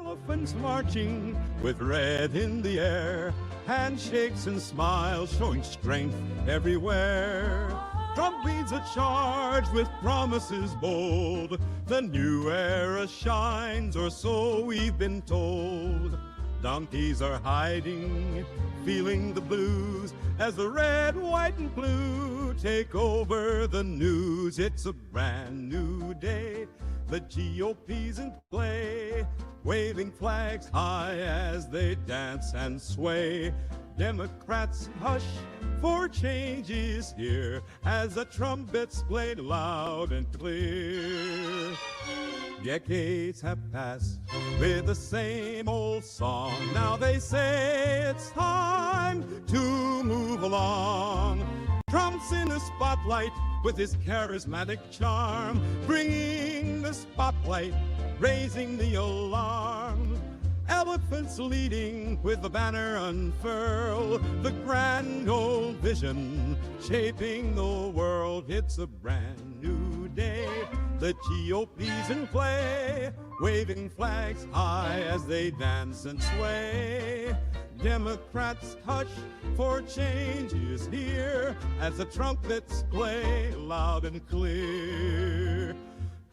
Elephants marching with red in the air, handshakes and smiles showing strength everywhere. Trump leads a charge with promises bold. The new era shines, or so we've been told. Donkeys are hiding, feeling the blues, as the red, white, and blue take over the news. It's a brand new day. The GOP's in play, waving flags high as they dance and sway. Democrats hush, for change is here, as the trumpets played loud and clear. Decades have passed with the same old song. Now they say it's time to move along. Trump's in the spotlight with his charismatic charm, bringing the spotlight, raising the alarm. Elephants leading with the banner unfurled, the grand old vision shaping the world. It's a brand new day. The GOP's in play, waving flags high as they dance and sway. Democrats hush, for change is here, as the trumpets play loud and clear.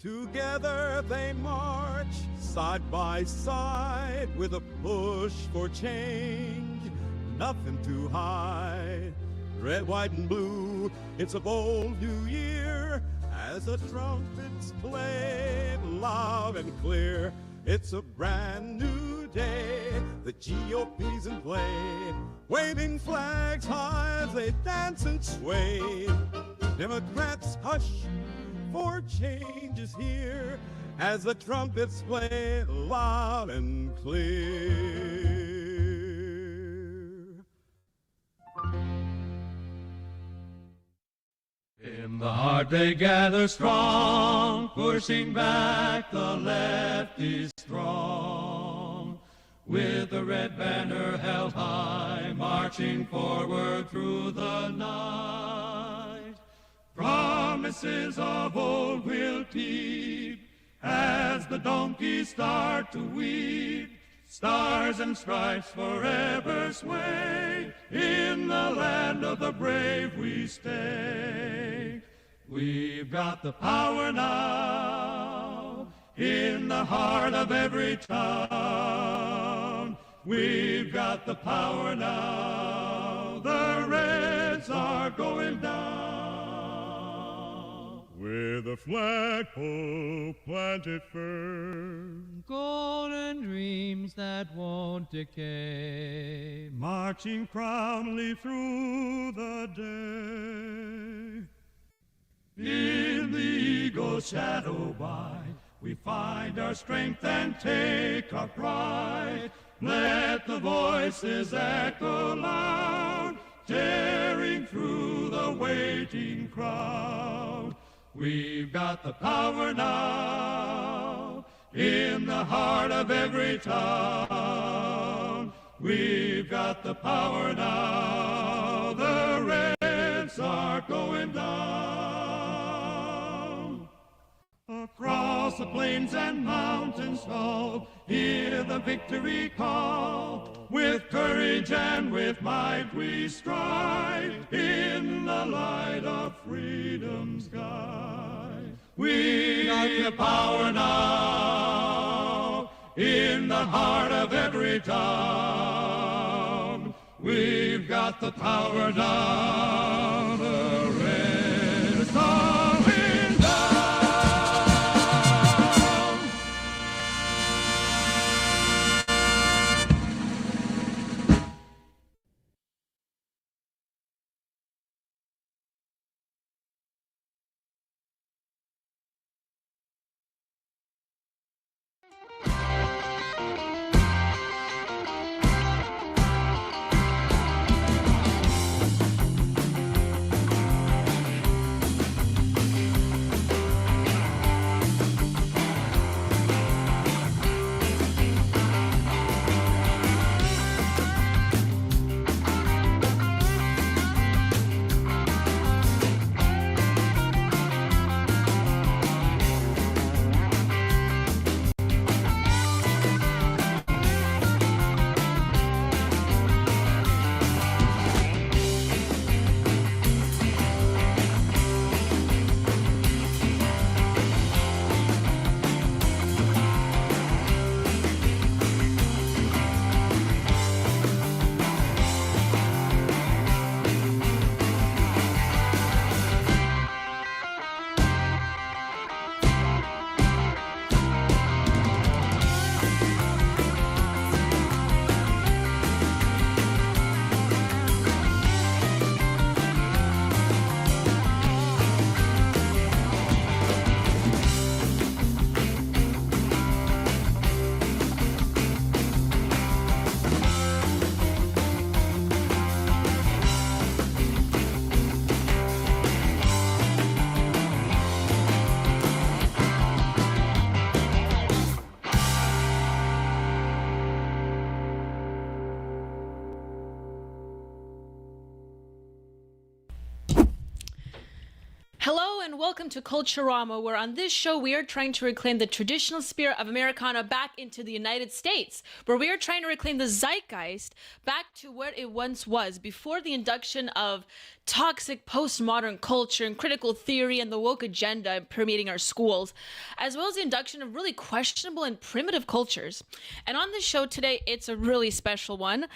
Together they march, side by side, with a push for change. Nothing too high. Red, white, and blue, it's a bold new year, as the trumpets play loud and clear. It's a brand new day. The GOP's in play, waving flags high as they dance and sway. Democrats hush, for change is here, as the trumpets play loud and clear. In the heart they gather strong, pushing back the lefty strong. With the red banner held high, marching forward through the night. Promises of old will keep, as the donkeys start to weep. Stars and stripes forever sway, in the land of the brave we stay. We've got the power now, in the heart of every town. We've got the power now, the Reds are going down. With a flagpole planted firm, golden dreams that won't decay, marching proudly through the day. In the eagle's shadow by, we find our strength and take our pride. Let the voices echo loud, tearing through the waiting crowd. We've got the power now, in the heart of every town. We've got the power now, the Reds are going down. Across the plains and mountains tall, hear the victory call. With courage and with might we strive, in the light of freedom's guide. We got the power now, in the heart of every town. We've got the power now, the Reds are going down. Hello and welcome to Culturama, where on this show we are trying to reclaim the traditional spirit of Americana back into the United States, where we are trying to reclaim the zeitgeist back to what it once was before the induction of toxic postmodern culture and critical theory and the woke agenda permeating our schools, as well as the induction of really questionable and primitive cultures. And on this show today, it's a really special one.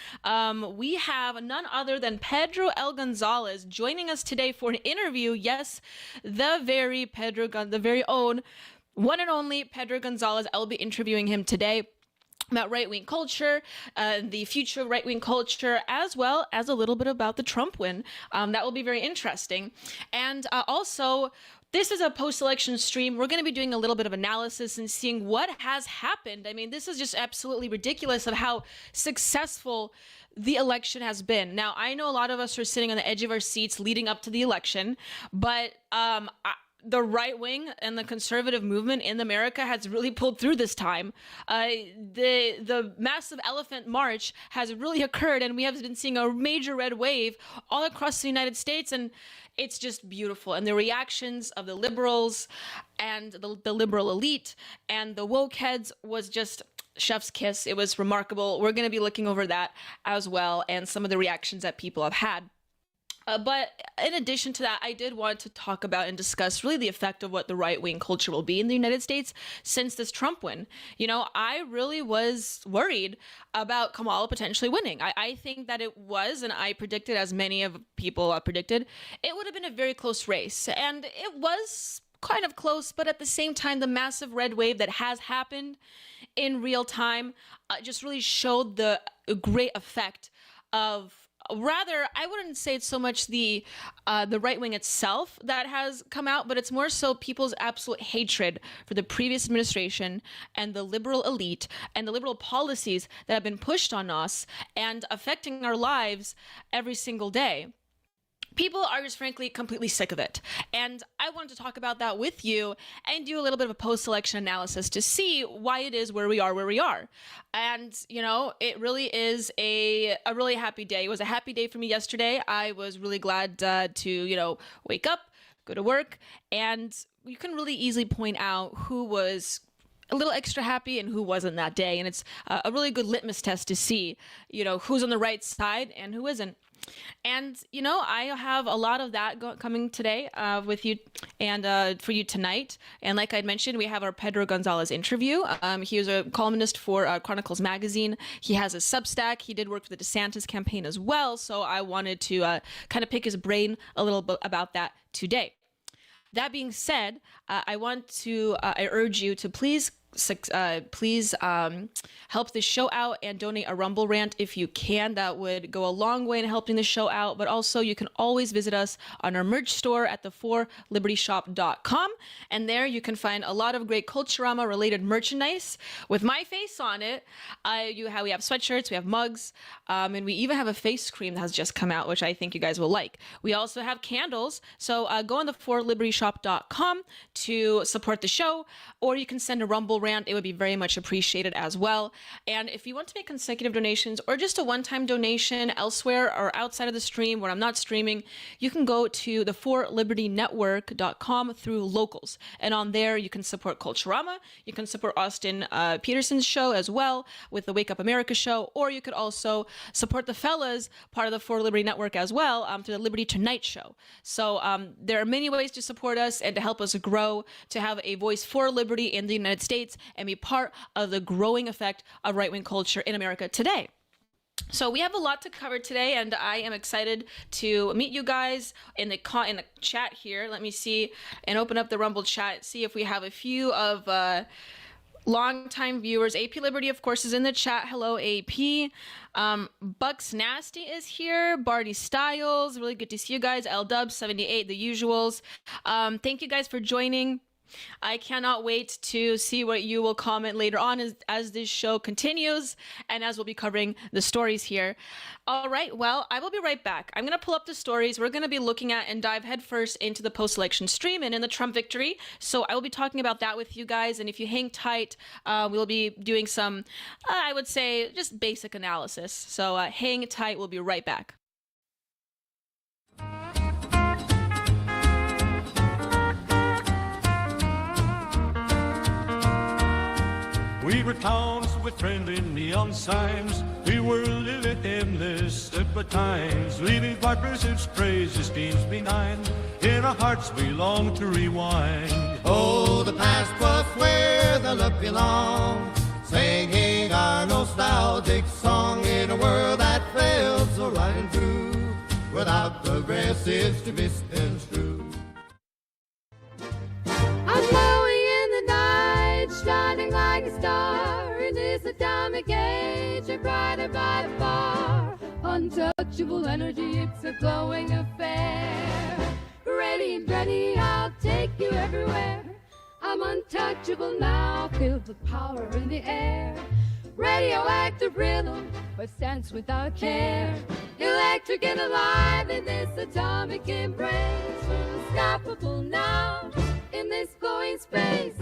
We have none other than Pedro Gonzalez joining us today for an interview. Yes, the very own, one and only Pedro Gonzalez. I will be interviewing him today about right-wing culture, the future of right-wing culture, as well as a little bit about the Trump win. That will be very interesting. And also, this is a post-election stream. We're going to be doing a little bit of analysis and seeing what has happened. I mean, this is just absolutely ridiculous of how successful the election has been. Now, I know a lot of us are sitting on the edge of our seats leading up to the election, but the right wing and the conservative movement in America has really pulled through this time. The massive elephant march has really occurred, and we have been seeing a major red wave all across the United States, and it's just beautiful. And the reactions of the liberals and the liberal elite and the woke heads was just chef's kiss. It was remarkable. We're going to be looking over that as well, and some of the reactions that people have had. But in addition to that, I did want to talk about and discuss really the effect of what the right-wing culture will be in the United States since this Trump win. You know, I really was worried about Kamala potentially winning. I think that it was, and I predicted, as many of people predicted, it would have been a very close race. And it was kind of close, but at the same time, the massive red wave that has happened in real time just really showed the great effect of, rather, I wouldn't say it's so much the right wing itself that has come out, but it's more so people's absolute hatred for the previous administration and the liberal elite and the liberal policies that have been pushed on us and affecting our lives every single day. People are just frankly completely sick of it. And I wanted to talk about that with you and do a little bit of a post-election analysis to see why it is where we are. And, you know, it really is a really happy day. It was a happy day for me yesterday. I was really glad to, you know, wake up, go to work, and you can really easily point out who was a little extra happy and who wasn't that day. And it's a really good litmus test to see, you know, who's on the right side and who isn't. And, you know, I have a lot of that coming today with you and for you tonight. And like I'd mentioned, we have our Pedro Gonzalez interview. He was a columnist for Chronicles Magazine. He has a Substack. He did work for the DeSantis campaign as well. So I wanted to kind of pick his brain a little bit about that today. That being said, I urge you to please help the show out and donate a Rumble rant if you can. That would go a long way in helping the show out. But also, you can always visit us on our merch store at the4libertyshop.com. And there you can find a lot of great Culturama related merchandise with my face on it. We have sweatshirts, we have mugs, and we even have a face cream that has just come out, which I think you guys will like. We also have candles. So go on the4libertyshop.com to support the show, or you can send a Rumble rant. It would be very much appreciated as well. And if you want to make consecutive donations or just a one-time donation elsewhere or outside of the stream where I'm not streaming, you can go to the4libertynetwork.com through locals. And on there, you can support Culturama. You can support Austin Peterson's show as well with the Wake Up America show, or you could also support the fellas, part of the 4 Liberty Network as well, through the Liberty Tonight show. So there are many ways to support us and to help us grow, to have a voice for liberty in the United States and be part of the growing effect of right-wing culture in America today. So we have a lot to cover today, and I am excited to meet you guys in the chat here. Let me see and open up the Rumble chat, see if we have a few of longtime viewers. AP Liberty, of course, is in the chat. Hello, AP. Bucks Nasty is here. Barney Styles, really good to see you guys. LDub78, the usuals. Thank you guys for joining. I cannot wait to see what you will comment later on as this show continues and as we'll be covering the stories here. All right, well, I will be right back. I'm going to pull up the stories. We're going to be looking at and dive headfirst into the post-election stream and in the Trump victory. So I will be talking about that with you guys. And if you hang tight, we'll be doing some, I would say, just basic analysis. So hang tight. We'll be right back. We were towns with friendly neon signs. We were living endless separate times, leaving partnerships, praises, schemes behind. In our hearts we long to rewind. Oh, the past was where the love belonged, singing our nostalgic song in a world that felt so right and true, without progressives to misconstrue. I'm glowing in the night, shining like a star in this atomic age, a brighter by far. Untouchable energy, it's a glowing affair. Ready, I'll take you everywhere. I'm untouchable now, filled with power in the air. Radioactive rhythm, but sense without care. Electric and alive in this atomic embrace. Unstoppable now in this glowing space.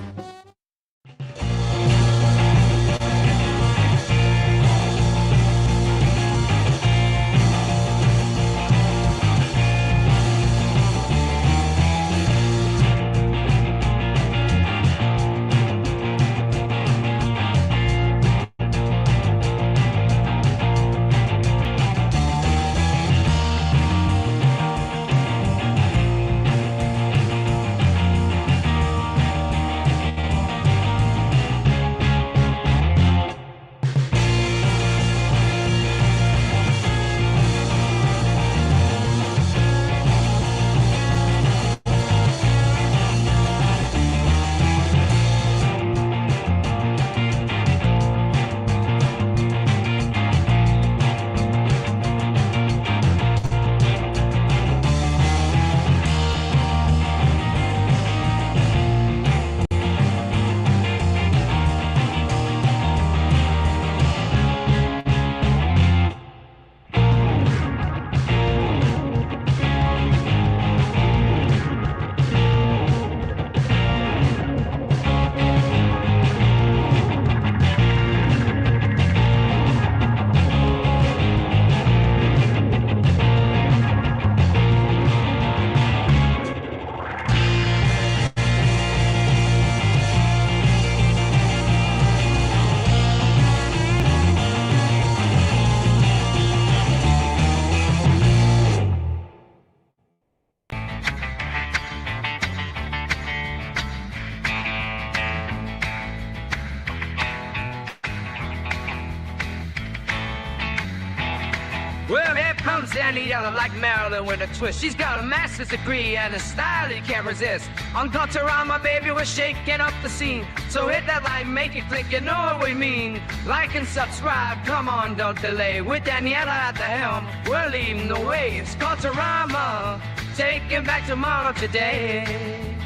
Well, here comes Sandy Yellow like Marilyn with a twist. She's got a master's degree and a style you can't resist. On Culturama, baby, we're shaking up the scene. So hit that like, make it click, you know what we mean. Like and subscribe, come on, don't delay. With Daniela at the helm, we're leading the way. It's Culturama, taking back tomorrow today.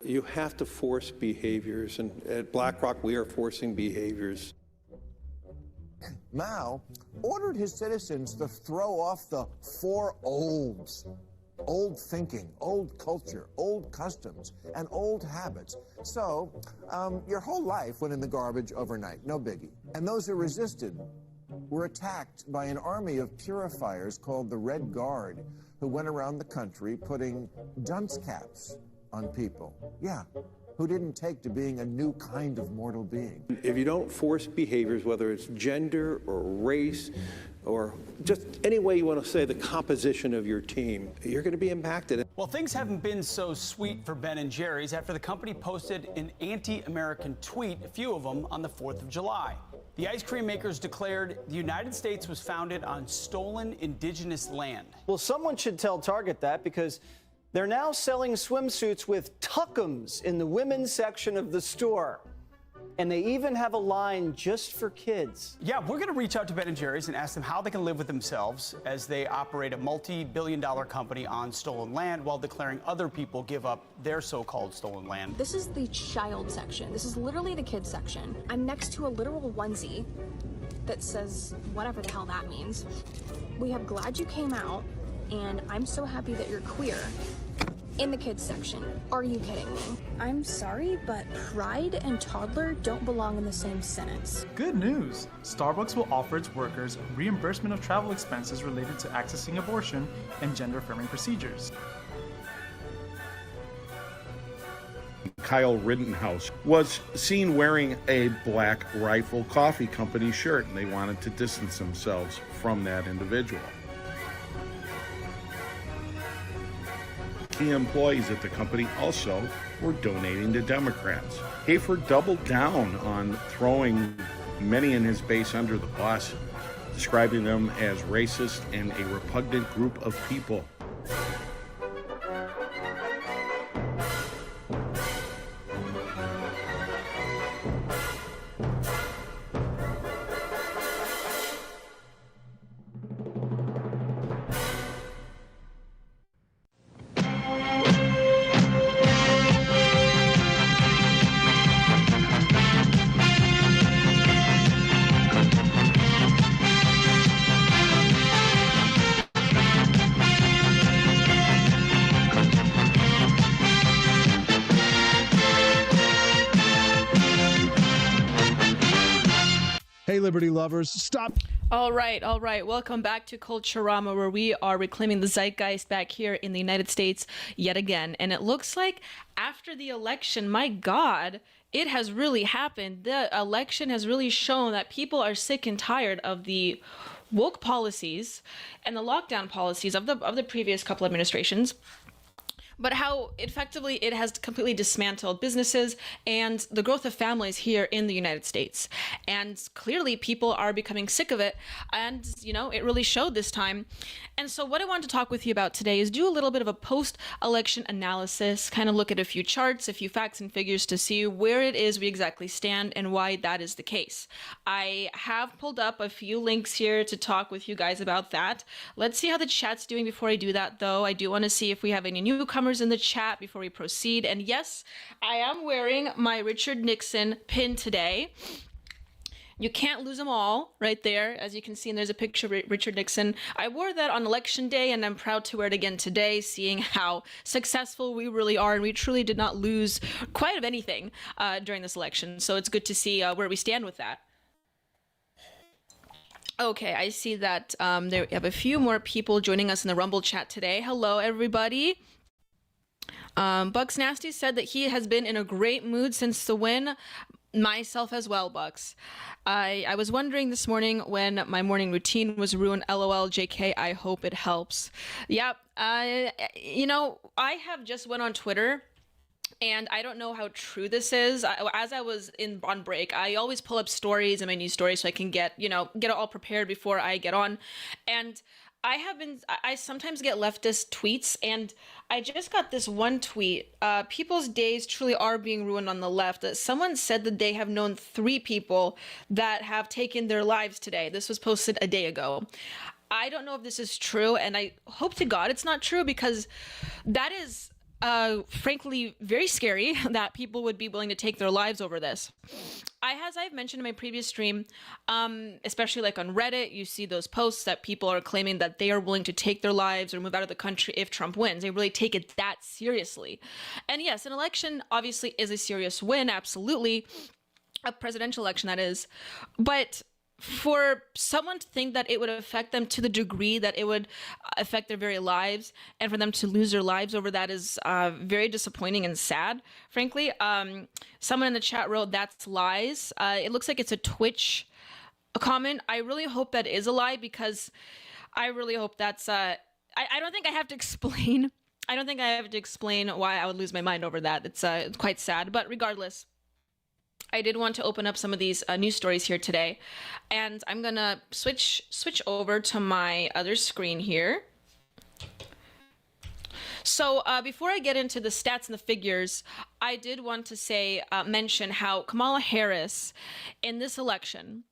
You have to force behaviors, and at BlackRock, we are forcing behaviors. Mao ordered his citizens to throw off the 4 olds. Old thinking, old culture, old customs, and old habits. So, your whole life went in the garbage overnight, no biggie. And those who resisted were attacked by an army of purifiers called the Red Guard, who went around the country putting dunce caps on people. Yeah, who didn't take to being a new kind of mortal being. If you don't force behaviors, whether it's gender or race or just any way you want to say the composition of your team, you're going to be impacted. Well, things haven't been so sweet for Ben & Jerry's after the company posted an anti-American tweet, a few of them, on the 4th of July. The ice cream makers declared the United States was founded on stolen indigenous land. Well, someone should tell Target that, because they're now selling swimsuits with tuckums in the women's section of the store. And they even have a line just for kids. Yeah, we're going to reach out to Ben & Jerry's and ask them how they can live with themselves as they operate a multi-billion-dollar company on stolen land while declaring other people give up their so-called stolen land. This is the child section. This is literally the kids section. I'm next to a literal onesie that says whatever the hell that means. We have "Glad You Came Out" and "I'm so happy that you're queer" in the kids section. Are you kidding me? I'm sorry, but pride and toddler don't belong in the same sentence. Good news! Starbucks will offer its workers reimbursement of travel expenses related to accessing abortion and gender-affirming procedures. Kyle Rittenhouse, was seen wearing a Black Rifle Coffee Company shirt, and they wanted to distance themselves from that individual. Key employees at the company also were donating to Democrats. Hafer doubled down on throwing many in his base under the bus, describing them as racist and a repugnant group of people. Hey, Liberty lovers, stop. All right. Welcome back to Culturama, where we are reclaiming the zeitgeist back here in the United States yet again. And it looks like after the election, my God, it has really happened. The election has really shown that people are sick and tired of the woke policies and the lockdown policies of the previous couple administrations, but how effectively it has completely dismantled businesses and the growth of families here in the United States. And clearly people are becoming sick of it. And, you know, it really showed this time. And so what I want to talk with you about today is do a little bit of a post-election analysis, kind of look at a few charts, a few facts and figures to see where it is we exactly stand and why that is the case. I have pulled up a few links here to talk with you guys about that. Let's see how the chat's doing before I do that, though. I do want to see if we have any newcomers in the chat before we proceed. And yes, I am wearing my Richard Nixon pin today. You can't lose them all right there. As you can see, and there's a picture of Richard Nixon. I wore that on election day, and I'm proud to wear it again today, seeing how successful we really are. And we truly did not lose quite of anything during this election. So it's good to see where we stand with that. Okay, I see that there we have a few more people joining us in the Rumble chat today. Hello, everybody. Bucks Nasty said that he has been in a great mood since the win. Myself as well, Bucks. I was wondering this morning when my morning routine was ruined. LOL, JK, I hope it helps. Yep. You know, I have just went on Twitter, and I don't know how true this is. As I was on break, I always pull up stories and my news stories so I can get it all prepared before I get on. And I sometimes get leftist tweets, and I just got this one tweet. People's days truly are being ruined on the left. That someone said that they have known 3 people that have taken their lives today. This was posted a day ago. I don't know if this is true, and I hope to God it's not true, because that is frankly very scary that people would be willing to take their lives over this. As I've mentioned in my previous stream, especially like on Reddit, you see those posts that people are claiming that they are willing to take their lives or move out of the country if Trump wins. They really take it that seriously. And yes, an election obviously is a serious win, absolutely. A presidential election, that is. But for someone to think that it would affect them to the degree that it would affect their very lives, and for them to lose their lives over that is very disappointing and sad, frankly. Someone in the chat wrote, "That's lies." It looks like it's a Twitch comment. I really hope that is a lie, because I really hope that's... I don't think I have to explain. I don't think I have to explain why I would lose my mind over that. It's quite sad, but regardless, I did want to open up some of these news stories here today, and I'm gonna switch over to my other screen here. So before I get into the stats and the figures, I did want to mention how Kamala Harris in this election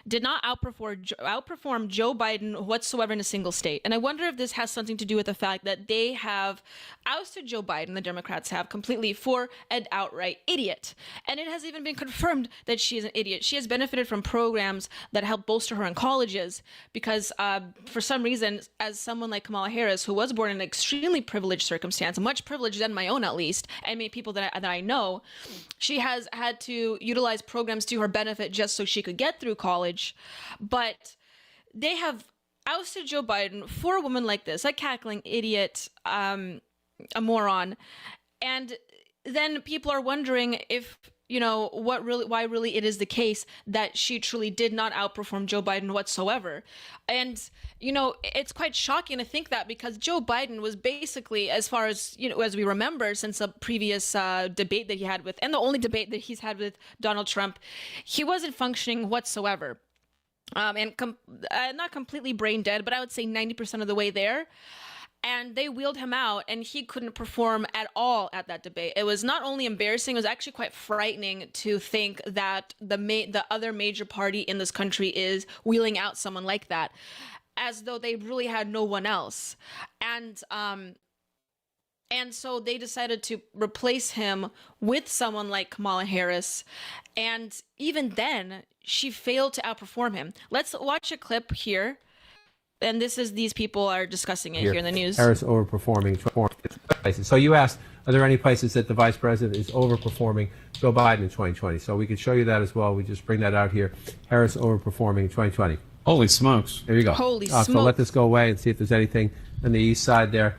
did not outperform Joe Biden whatsoever in a single state. And I wonder if this has something to do with the fact that they have ousted Joe Biden, the Democrats have, completely for an outright idiot. And it has even been confirmed that she is an idiot. She has benefited from programs that help bolster her in colleges because for some reason, as someone like Kamala Harris, who was born in an extremely privileged circumstance, much privileged than my own at least, and many people that I know, she has had to utilize programs to her benefit just so she could get through college. But they have ousted Joe Biden for a woman like this, a cackling idiot, a moron. And then people are wondering if, why really it is the case that she truly did not outperform Joe Biden whatsoever. And, it's quite shocking to think that, because Joe Biden was basically, as far as, as we remember, since a previous debate that he had with, and the only debate that he's had with Donald Trump, he wasn't functioning whatsoever. Not completely brain dead, but I would say 90% of the way there. And they wheeled him out, and he couldn't perform at all at that debate. It was not only embarrassing, it was actually quite frightening to think that the other major party in this country is wheeling out someone like that, as though they really had no one else. And so they decided to replace him with someone like Kamala Harris. And even then, she failed to outperform him. Let's watch a clip here. And these people are discussing it here in the news. Harris overperforming places. So you asked, are there any places that the vice president is overperforming Joe Biden in 2020? So we could show you that as well. We just bring that out here. Harris overperforming in 2020. Holy smokes. There you go. Holy smokes. So let this go away and see if there's anything on the east side there.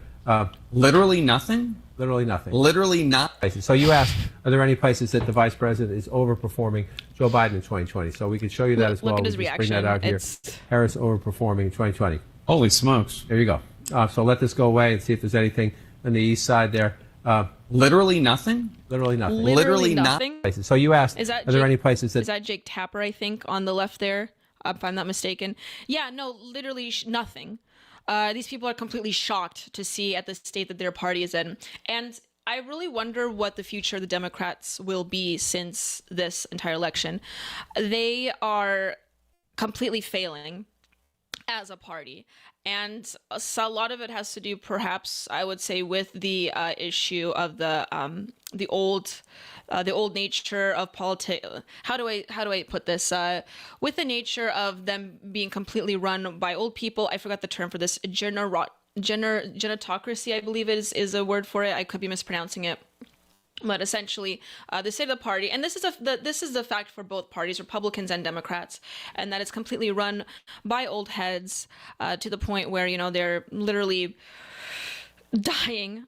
Literally nothing? Literally nothing. Literally not. So you asked, are there any places that the vice president is overperforming Joe Biden in 2020? So we could show you that as well. Look at his We'll just reaction. bring that out here. Harris overperforming in 2020. Holy smokes. There you go. So let this go away and see if there's anything on the east side there. Literally nothing? Literally nothing. Literally nothing? So you asked, Is that are there any places that... Is that Jake Tapper, I think, on the left there, if I'm not mistaken? Yeah, no, literally nothing. These people are completely shocked to see at the state that their party is in. And I really wonder what the future of the Democrats will be since this entire election. They are completely failing as a party. And so a lot of it has to do, perhaps, I would say, with the issue of the old nature of politics. How do I put this? With the nature of them being completely run by old people. I forgot the term for this. Genetocracy, I believe is a word for it. I could be mispronouncing it. But essentially, the state of the party, and this is the fact for both parties, Republicans and Democrats, and that it's completely run by old heads to the point where, they're literally dying,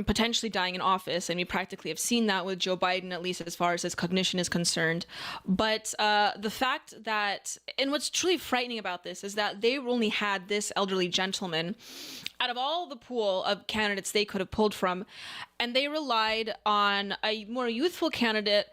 potentially dying in office, and we practically have seen that with Joe Biden, at least as far as his cognition is concerned. But the fact that, and what's truly frightening about this is that they only had this elderly gentleman out of all the pool of candidates they could have pulled from, and they relied on a more youthful candidate.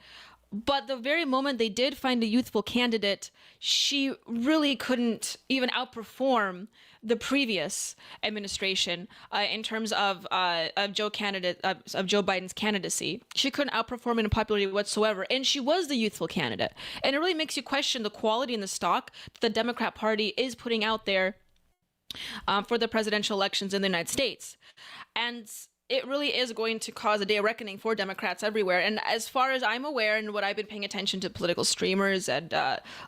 But the very moment they did find a youthful candidate, she really couldn't even outperform the previous administration in terms of Joe Biden's candidacy. She couldn't outperform in popularity whatsoever, and she was the youthful candidate. And it really makes you question the quality and the stock that the Democrat Party is putting out there for the presidential elections in the United States. And it really is going to cause a day of reckoning for Democrats everywhere. And as far as I'm aware, and what I've been paying attention to political streamers and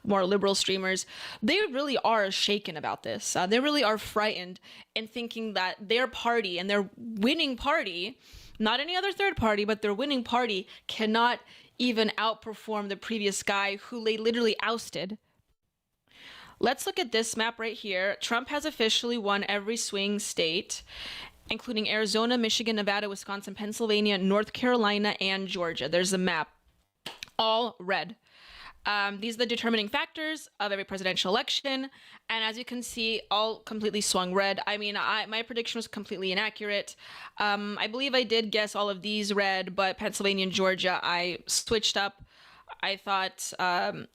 more liberal streamers, they really are shaken about this. They really are frightened and thinking that their party and their winning party, not any other third party, but their winning party cannot even outperform the previous guy who they literally ousted. Let's look at this map right here. Trump has officially won every swing state, including Arizona, Michigan, Nevada, Wisconsin, Pennsylvania, North Carolina, and Georgia. There's a map, all red. These are the determining factors of every presidential election. And as you can see, all completely swung red. I mean, my prediction was completely inaccurate. I believe I did guess all of these red, but Pennsylvania and Georgia, I switched up. I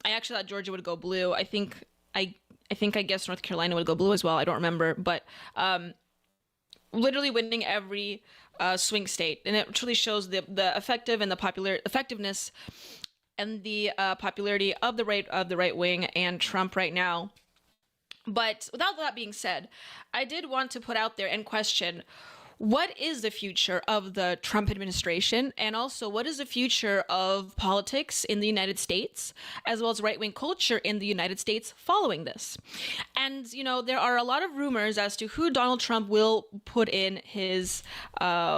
actually thought Georgia would go blue. I think I guessed North Carolina would go blue as well. I don't remember, but literally winning every swing state, and it truly shows the effectiveness and the popularity of the right wing and Trump right now. But without that being said, I did want to put out there and question, what is the future of the Trump administration? And also, what is the future of politics in the United States, as well as right-wing culture in the United States following this? And, there are a lot of rumors as to who Donald Trump will put in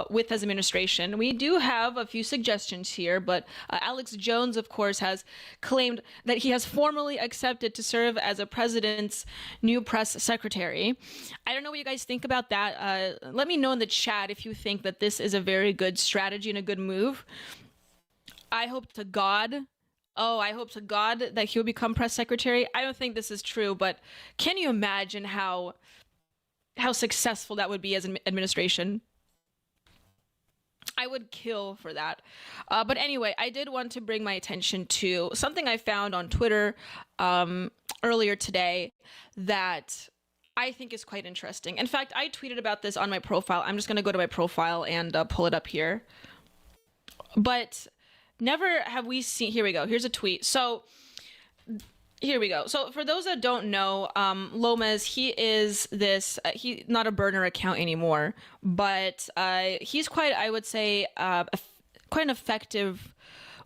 with his administration. We do have a few suggestions here, but Alex Jones, of course, has claimed that he has formally accepted to serve as a president's new press secretary. I don't know what you guys think about that. Let me know in the chat if you think that this is a very good strategy and a good move. I hope to God that he'll become press secretary. I don't think this is true, but can you imagine how successful that would be as an administration? I would kill for that. But anyway, I did want to bring my attention to something I found on Twitter earlier today that I think is quite interesting. In fact, I tweeted about this on my profile. I'm just going to go to my profile and pull it up here. But never have we seen... Here we go. Here's a tweet. So... Here we go. So for those that don't know, Lomez, he is this, he's not a burner account anymore, but he's quite, I would say, quite an effective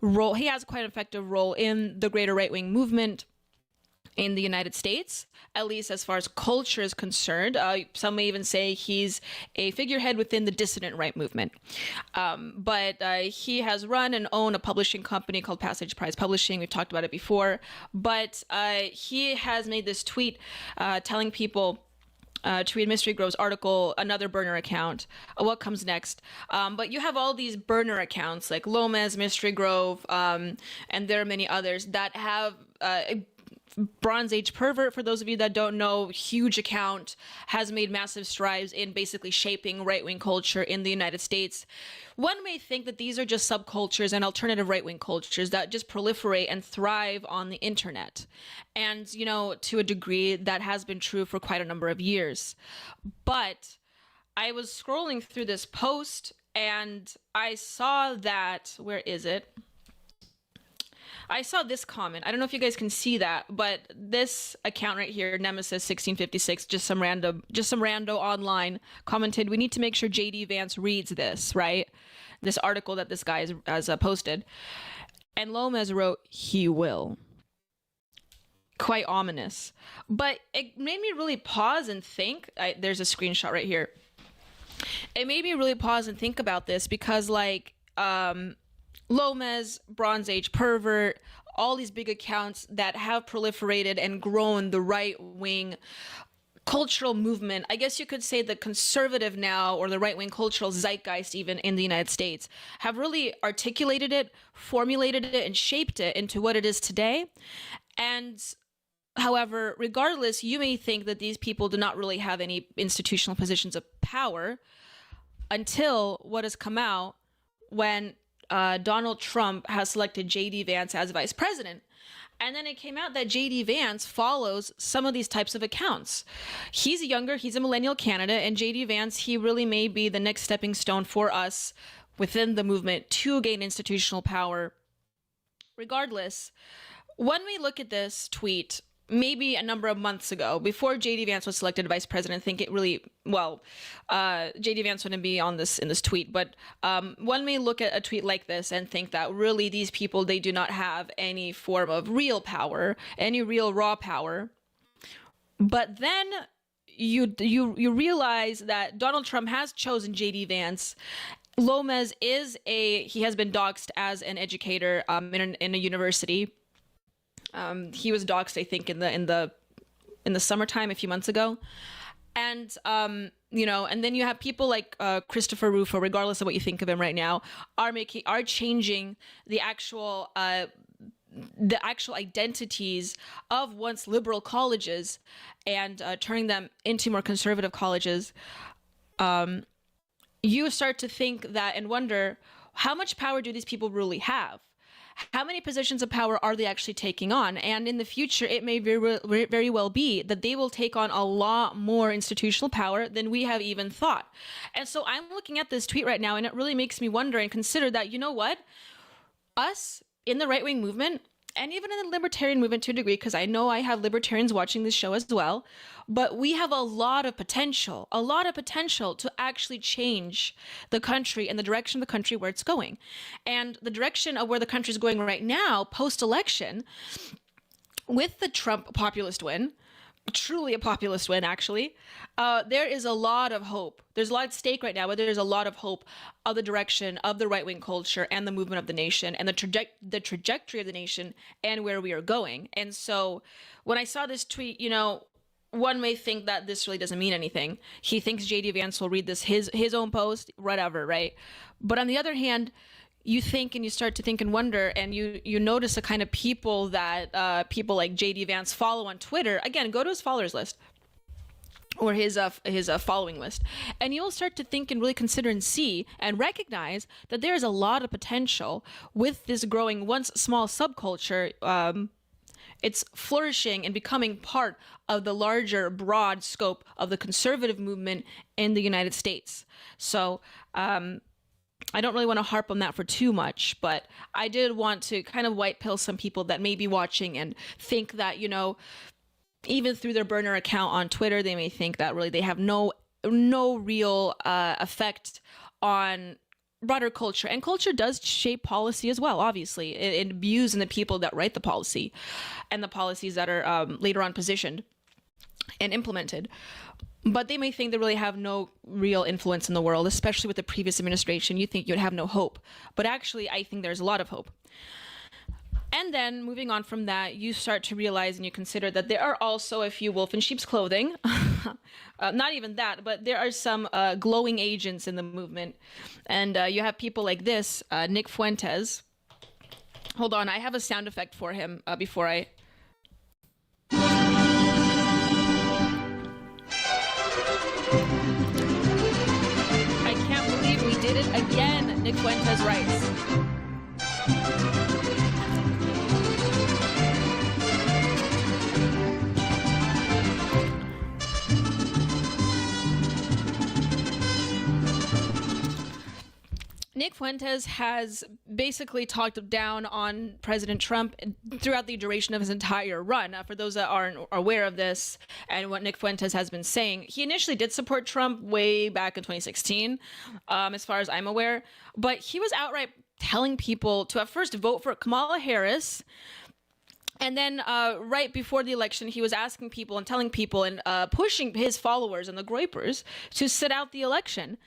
role. He has quite an effective role in the greater right-wing movement in the United States, at least as far as culture is concerned. Some may even say he's a figurehead within the dissident right movement. But he has run and owned a publishing company called Passage Prize Publishing. We've talked about it before. But he has made this tweet telling people to read Mystery Grove's article, another burner account, what comes next. But you have all these burner accounts like Lomez, Mystery Grove, and there are many others that have... Bronze Age Pervert, for those of you that don't know, huge account, has made massive strides in basically shaping right-wing culture in the United States. One may think that these are just subcultures and alternative right-wing cultures that just proliferate and thrive on the internet. And, you know, to a degree, that has been true for quite a number of years. But I was scrolling through this post and I saw that, where is it? I saw this comment. I don't know if you guys can see that, but this account right here, Nemesis 1656, just some rando online commented, "We need to make sure JD Vance reads this," right? This article that this guy has posted. And Lomez wrote, "He will." Quite ominous. But it made me really pause and think. There's a screenshot right here. It made me really pause and think about this because, like, Lomez, Bronze Age Pervert, all these big accounts that have proliferated and grown the right-wing cultural movement. I guess you could say the conservative now, or the right-wing cultural zeitgeist even in the United States, have really articulated it, formulated it, and shaped it into what it is today. And however, regardless, you may think that these people do not really have any institutional positions of power until what has come out when Donald Trump has selected J.D. Vance as vice president. And then it came out that J.D. Vance follows some of these types of accounts. He's younger, he's a millennial candidate, and J.D. Vance, he really may be the next stepping stone for us within the movement to gain institutional power. Regardless, when we look at this tweet, maybe a number of months ago, before J.D. Vance was selected vice president, I think it really, J.D. Vance wouldn't be on this in this tweet, but one may look at a tweet like this and think that really these people, they do not have any form of real power, any real raw power. But then you realize that Donald Trump has chosen J.D. Vance. Lomez he has been doxxed as an educator in a university. He was doxxed, I think, in the summertime a few months ago, and and then you have people like Christopher Rufo, regardless of what you think of him right now, are changing the actual identities of once liberal colleges and turning them into more conservative colleges. You start to think that and wonder, how much power do these people really have? How many positions of power are they actually taking on? And in the future, it may very well be that they will take on a lot more institutional power than we have even thought. And so I'm looking at this tweet right now, and it really makes me wonder and consider that, you know what? Us in the right-wing movement, and even in the libertarian movement to a degree, because I know I have libertarians watching this show as well, but we have a lot of potential to actually change the country and the direction of the country where it's going. And the direction of where the country is going right now, post-election, with the Trump populist win, truly a populist win, actually, there is a lot of hope. There's a lot at stake right now, but there's a lot of hope of the direction of the right-wing culture and the movement of the nation and the trajectory of the nation and where we are going. And so when I saw this tweet, one may think that this really doesn't mean anything. He thinks J.D. Vance will read this, his own post, whatever, right? But on the other hand, you think and you start to think and wonder, and you notice the kind of people that people like J.D. Vance follow on Twitter. Again, go to his followers list or his following list, and you'll start to think and really consider and see and recognize that there is a lot of potential with this growing once small subculture. It's flourishing and becoming part of the larger, broad scope of the conservative movement in the United States. So I don't really want to harp on that for too much, but I did want to kind of white pill some people that may be watching and think that, you know, even through their burner account on Twitter, they may think that really they have no real effect on broader culture. And culture does shape policy as well, obviously. It imbues in the people that write the policy and the policies that are later on positioned and implemented. But they may think they really have no real influence in the world, especially with the previous administration. You think you'd have no hope. But actually, I think there's a lot of hope. And then moving on from that, you start to realize and you consider that there are also a few wolf in sheep's clothing. Not even that, but there are some glowing agents in the movement. And you have people like this, Nick Fuentes. Hold on, I have a sound effect for him before I... I can't believe we did it again, Nick Fuentes writes. Nick Fuentes has basically talked down on President Trump throughout the duration of his entire run. For those that aren't aware of this and what Nick Fuentes has been saying, he initially did support Trump way back in 2016, as far as I'm aware. But he was outright telling people to at first vote for Kamala Harris. And then right before the election, he was asking people and telling people and pushing his followers and the Groypers to sit out the election.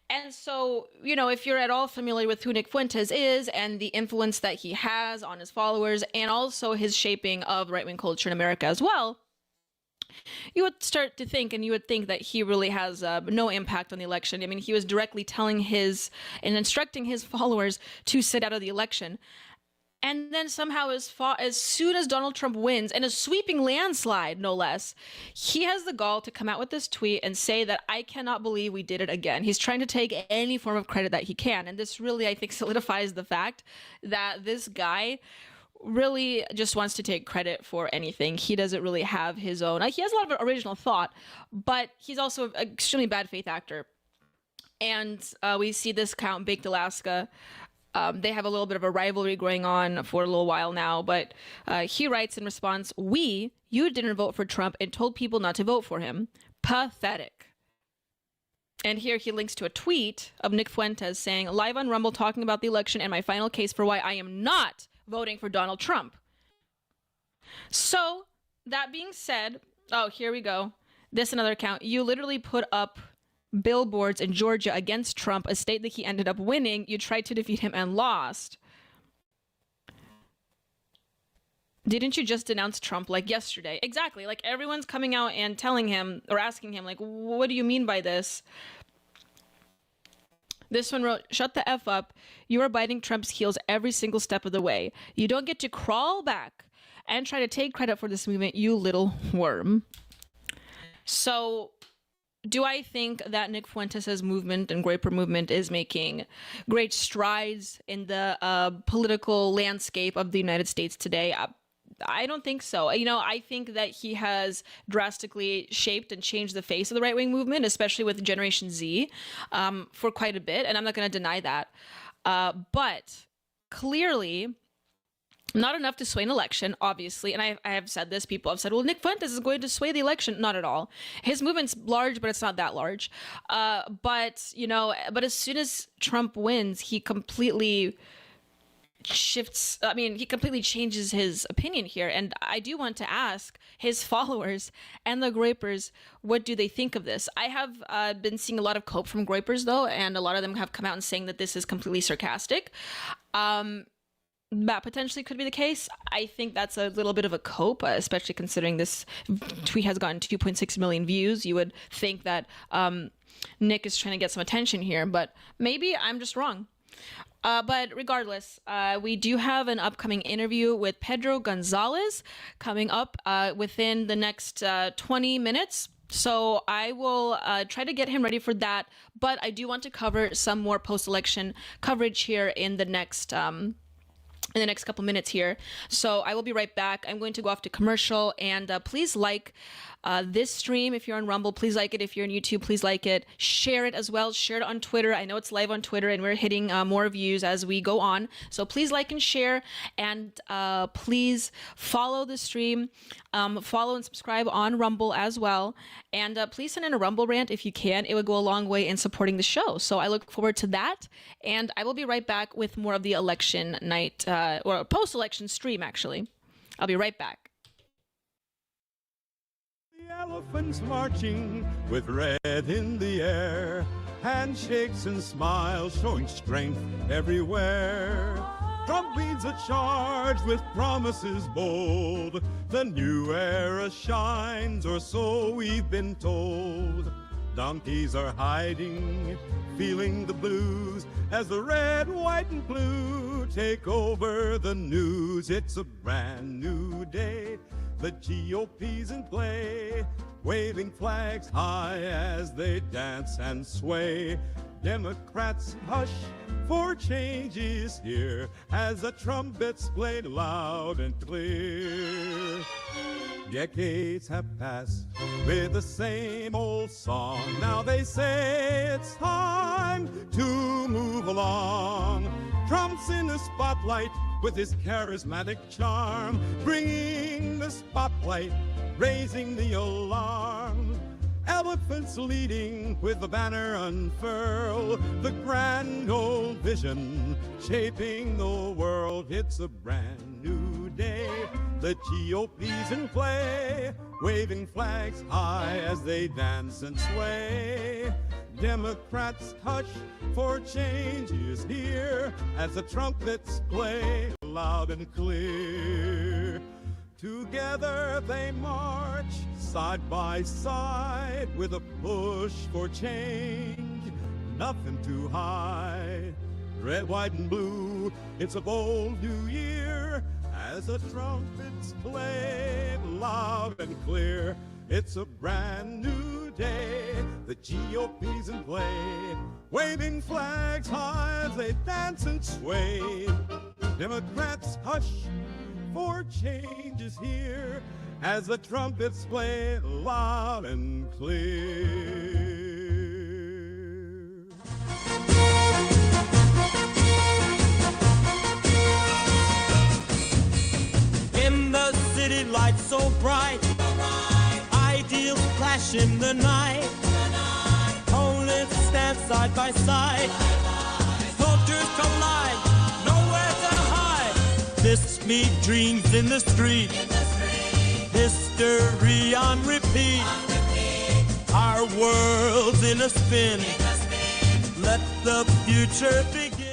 And so, you know, if you're at all familiar with who Nick Fuentes is and the influence that he has on his followers and also his shaping of right-wing culture in America as well, you would start to think, and you would think that he really has no impact on the election. I mean, he was directly telling his and instructing his followers to sit out of the election. And then somehow as soon as Donald Trump wins, in a sweeping landslide, no less, he has the gall to come out with this tweet and say that I cannot believe we did it again. He's trying to take any form of credit that he can. And this really, I think, solidifies the fact that this guy really just wants to take credit for anything. He doesn't really have his own. He has a lot of original thought, but he's also an extremely bad faith actor. And we see this count Baked Alaska. They have a little bit of a rivalry going on for a little while now, but he writes in response, you didn't vote for Trump and told people not to vote for him. Pathetic. And here he links to a tweet of Nick Fuentes saying, live on Rumble talking about the election and my final case for why I am not voting for Donald Trump. So that being said, oh, here we go. This another account. You literally put up billboards in Georgia against Trump, a state that he ended up winning. You tried to defeat him and lost. Didn't you just denounce Trump like yesterday? Exactly. Like everyone's coming out and telling him or asking him, like, what do you mean by this? This one wrote, shut the F up. You are biting Trump's heels every single step of the way. You don't get to crawl back and try to take credit for this movement, you little worm. So do I think that Nick Fuentes' movement and Groyper movement is making great strides in the political landscape of the United States today? I don't think so. You know, I think that he has drastically shaped and changed the face of the right-wing movement, especially with Generation Z, for quite a bit, and I'm not going to deny that. But clearly, not enough to sway an election, obviously. And I have said this. People have said, well, Nick Fuentes is going to sway the election. Not at all. His movement's large, but it's not that large. But as soon as Trump wins, he completely shifts. I mean, he completely changes his opinion here. And I do want to ask his followers and the Groypers, what do they think of this? I have been seeing a lot of cope from Groypers, though, and a lot of them have come out and saying that this is completely sarcastic. that potentially could be the case. I think that's a little bit of a cope, especially considering this tweet has gotten 2.6 million views. You would think that Nick is trying to get some attention here, but maybe I'm just wrong. But regardless, we do have an upcoming interview with Pedro Gonzalez coming up within the next 20 minutes. So I will try to get him ready for that. But I do want to cover some more post-election coverage here in the next couple minutes here. So I will be right back. I'm going to go off to commercial, and please like this stream if you're on Rumble. Please like it if you're on YouTube. Please like it. Share it as well. Share it on Twitter. I know it's live on Twitter, and we're hitting more views as we go on. So please like and share, and please follow the stream. Follow and subscribe on Rumble as well. And please send in a Rumble rant if you can. It would go a long way in supporting the show. So I look forward to that. And I will be right back with more of the election night, or post-election stream, actually. I'll be right back. The elephants marching with red in the air, handshakes and smiles showing strength everywhere. Trump leads a charge with promises bold. The new era shines, or so we've been told. Donkeys are hiding, feeling the blues, as the red, white, and blue take over the news. It's a brand new day. The GOP's in play, waving flags high as they dance and sway. Democrats hush, for change is here, as the trumpets played loud and clear. Decades have passed with the same old song. Now they say it's time to move along. Trump's in the spotlight with his charismatic charm, bringing the spotlight, raising the alarm. Elephants leading with the banner unfurled, the grand old vision shaping the world. It's a brand new day. The GOP's in play, waving flags high as they dance and sway. Democrats hush, for change is here, as the trumpets play loud and clear. Together they march, side by side, with a push for change, nothing to hide. Red, white, and blue, it's a bold new year, as the trumpets play loud and clear. It's a brand new day, the GOP's in play, waving flags high as they dance and sway. Democrats hush, for change is here, as the trumpets play loud and clear. In the city lights so bright, ideals flash in the night. Opponents stand side by side. Cultures collide, nowhere to hide. This meet dreams in the street. History on repeat. Our world's in a spin. Let the future begin.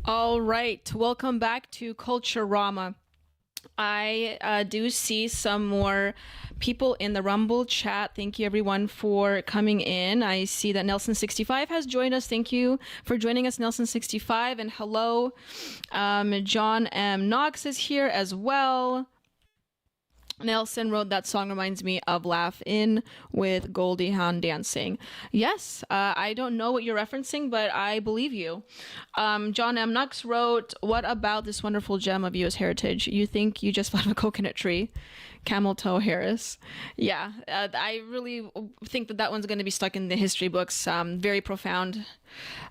All right, welcome back to Culturama. I do see some more people in the Rumble chat. Thank you everyone for coming in. I see that Nelson65 has joined us. Thank you for joining us, Nelson65. And hello, John M. Knox is here as well. Nelson wrote, that song reminds me of Laugh In with Goldie Hawn dancing. Yes, I don't know what you're referencing, but I believe you. John M. Knox wrote, what about this wonderful gem of U.S. heritage? You think you just found a coconut tree? Camel Toe Harris. Yeah, I really think that one's going to be stuck in the history books. Very profound.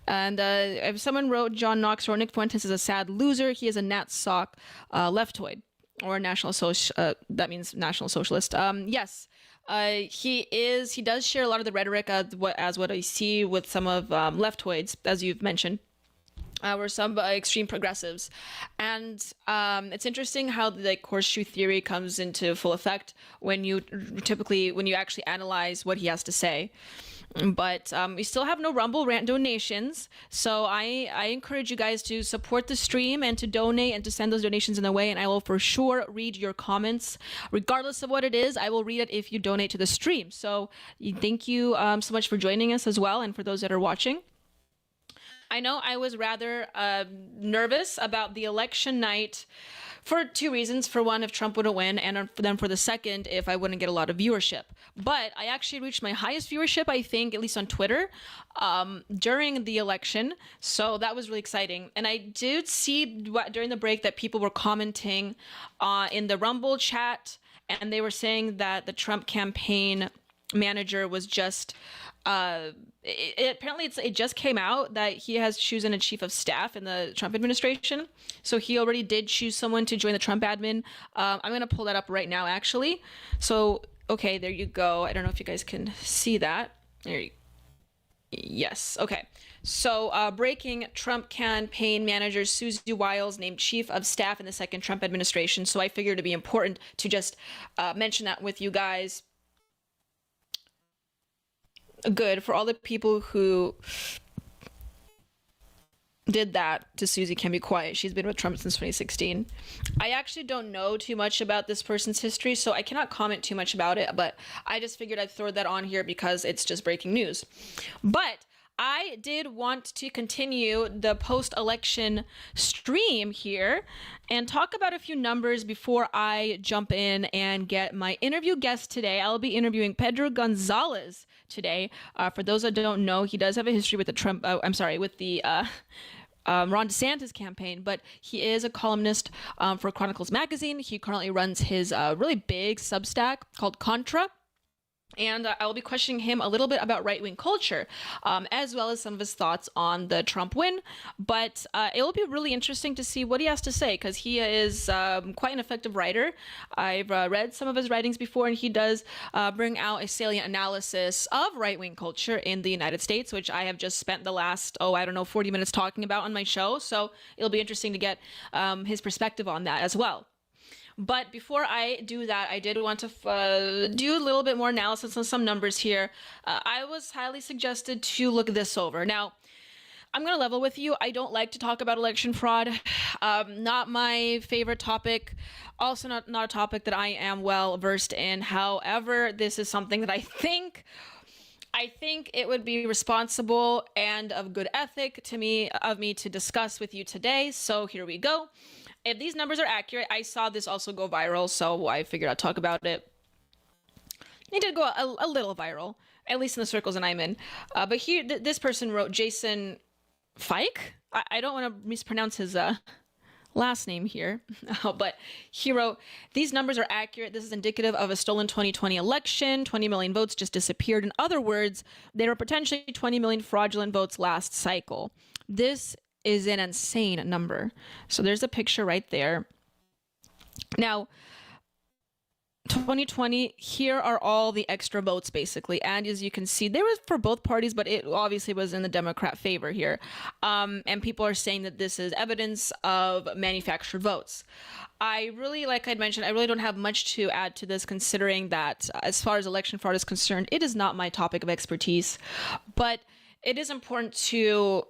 And if someone wrote, John Knox wrote, Nick Fuentes is a sad loser. He is a Nat Sock leftoid. Or that means National Socialist. Yes, he is. He does share a lot of the rhetoric as what I see with some of leftoids, as you've mentioned, or some extreme progressives. And it's interesting how the horseshoe theory comes into full effect when you actually analyze what he has to say. But we still have no Rumble Rant donations, so I encourage you guys to support the stream and to donate and to send those donations in the way, and I will for sure read your comments. Regardless of what it is, I will read it if you donate to the stream. So thank you so much for joining us as well, and for those that are watching. I know I was rather nervous about the election night for two reasons. For one, if Trump wouldn't win, and then for the second, if I wouldn't get a lot of viewership. But I actually reached my highest viewership, I think, at least on Twitter, during the election. So that was really exciting. And I did see during the break that people were commenting in the Rumble chat, and they were saying that the Trump campaign manager was just... apparently it just came out that he has chosen a chief of staff in the Trump administration. So he already did choose someone to join the Trump admin. I'm going to pull that up right now, actually. So, okay, there you go. I don't know if you guys can see that. Yes. Okay. So breaking, Trump campaign manager Susie Wiles named chief of staff in the second Trump administration. So I figured it'd be important to just mention that with you guys. Good for all the people who did that to Susie can be quiet. She's been with Trump since 2016. I actually don't know too much about this person's history, so I cannot comment too much about it, but I just figured I'd throw that on here because it's just breaking news. But I did want to continue the post-election stream here and talk about a few numbers before I jump in and get my interview guest today. I'll be interviewing Pedro Gonzalez today. For those that don't know, he does have a history with the with the Ron DeSantis campaign, but he is a columnist for Chronicles Magazine. He currently runs his really big Substack called Contra. And I will be questioning him a little bit about right-wing culture, as well as some of his thoughts on the Trump win. But it will be really interesting to see what he has to say, because he is quite an effective writer. I've read some of his writings before, and he does bring out a salient analysis of right-wing culture in the United States, which I have just spent the last, 40 minutes talking about on my show. So it'll be interesting to get his perspective on that as well. But before I do that, I did want to do a little bit more analysis on some numbers here. I was highly suggested to look this over. Now, I'm going to level with you. I don't like to talk about election fraud. Not my favorite topic. Also not a topic that I am well versed in. However, this is something that I think it would be responsible and of good ethic of me to discuss with you today. So here we go. If these numbers are accurate, I saw this also go viral, so I figured I'd talk about it. It did go a little viral, at least in the circles that I'm in. But here, this person wrote, Jason Fike? I don't want to mispronounce his last name here, but he wrote, these numbers are accurate. This is indicative of a stolen 2020 election. 20 million votes just disappeared. In other words, there were potentially 20 million fraudulent votes last cycle. This is an insane number. So there's a picture right there. Now, 2020, here are all the extra votes, basically. And as you can see, they were for both parties, but it obviously was in the Democrat favor here. And people are saying that this is evidence of manufactured votes. I really, like I'd mentioned, I really don't have much to add to this, considering that as far as election fraud is concerned, it is not my topic of expertise. But it is important to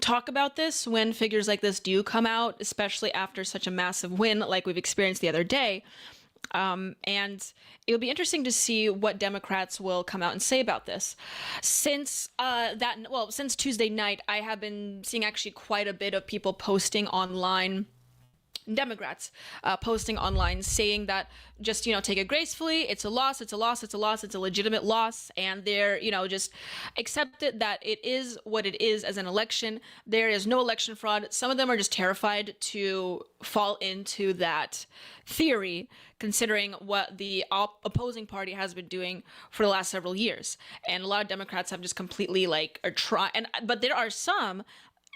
talk about this when figures like this do come out, especially after such a massive win like we've experienced the other day. And it'll be interesting to see what Democrats will come out and say about this. Since Tuesday night, I have been seeing actually quite a bit of people posting online, Democrats posting online saying that just, take it gracefully. It's a loss. It's a loss. It's a loss. It's a legitimate loss. And they're, just accept it that it is what it is as an election. There is no election fraud. Some of them are just terrified to fall into that theory, considering what the opposing party has been doing for the last several years. And a lot of Democrats have just completely but there are some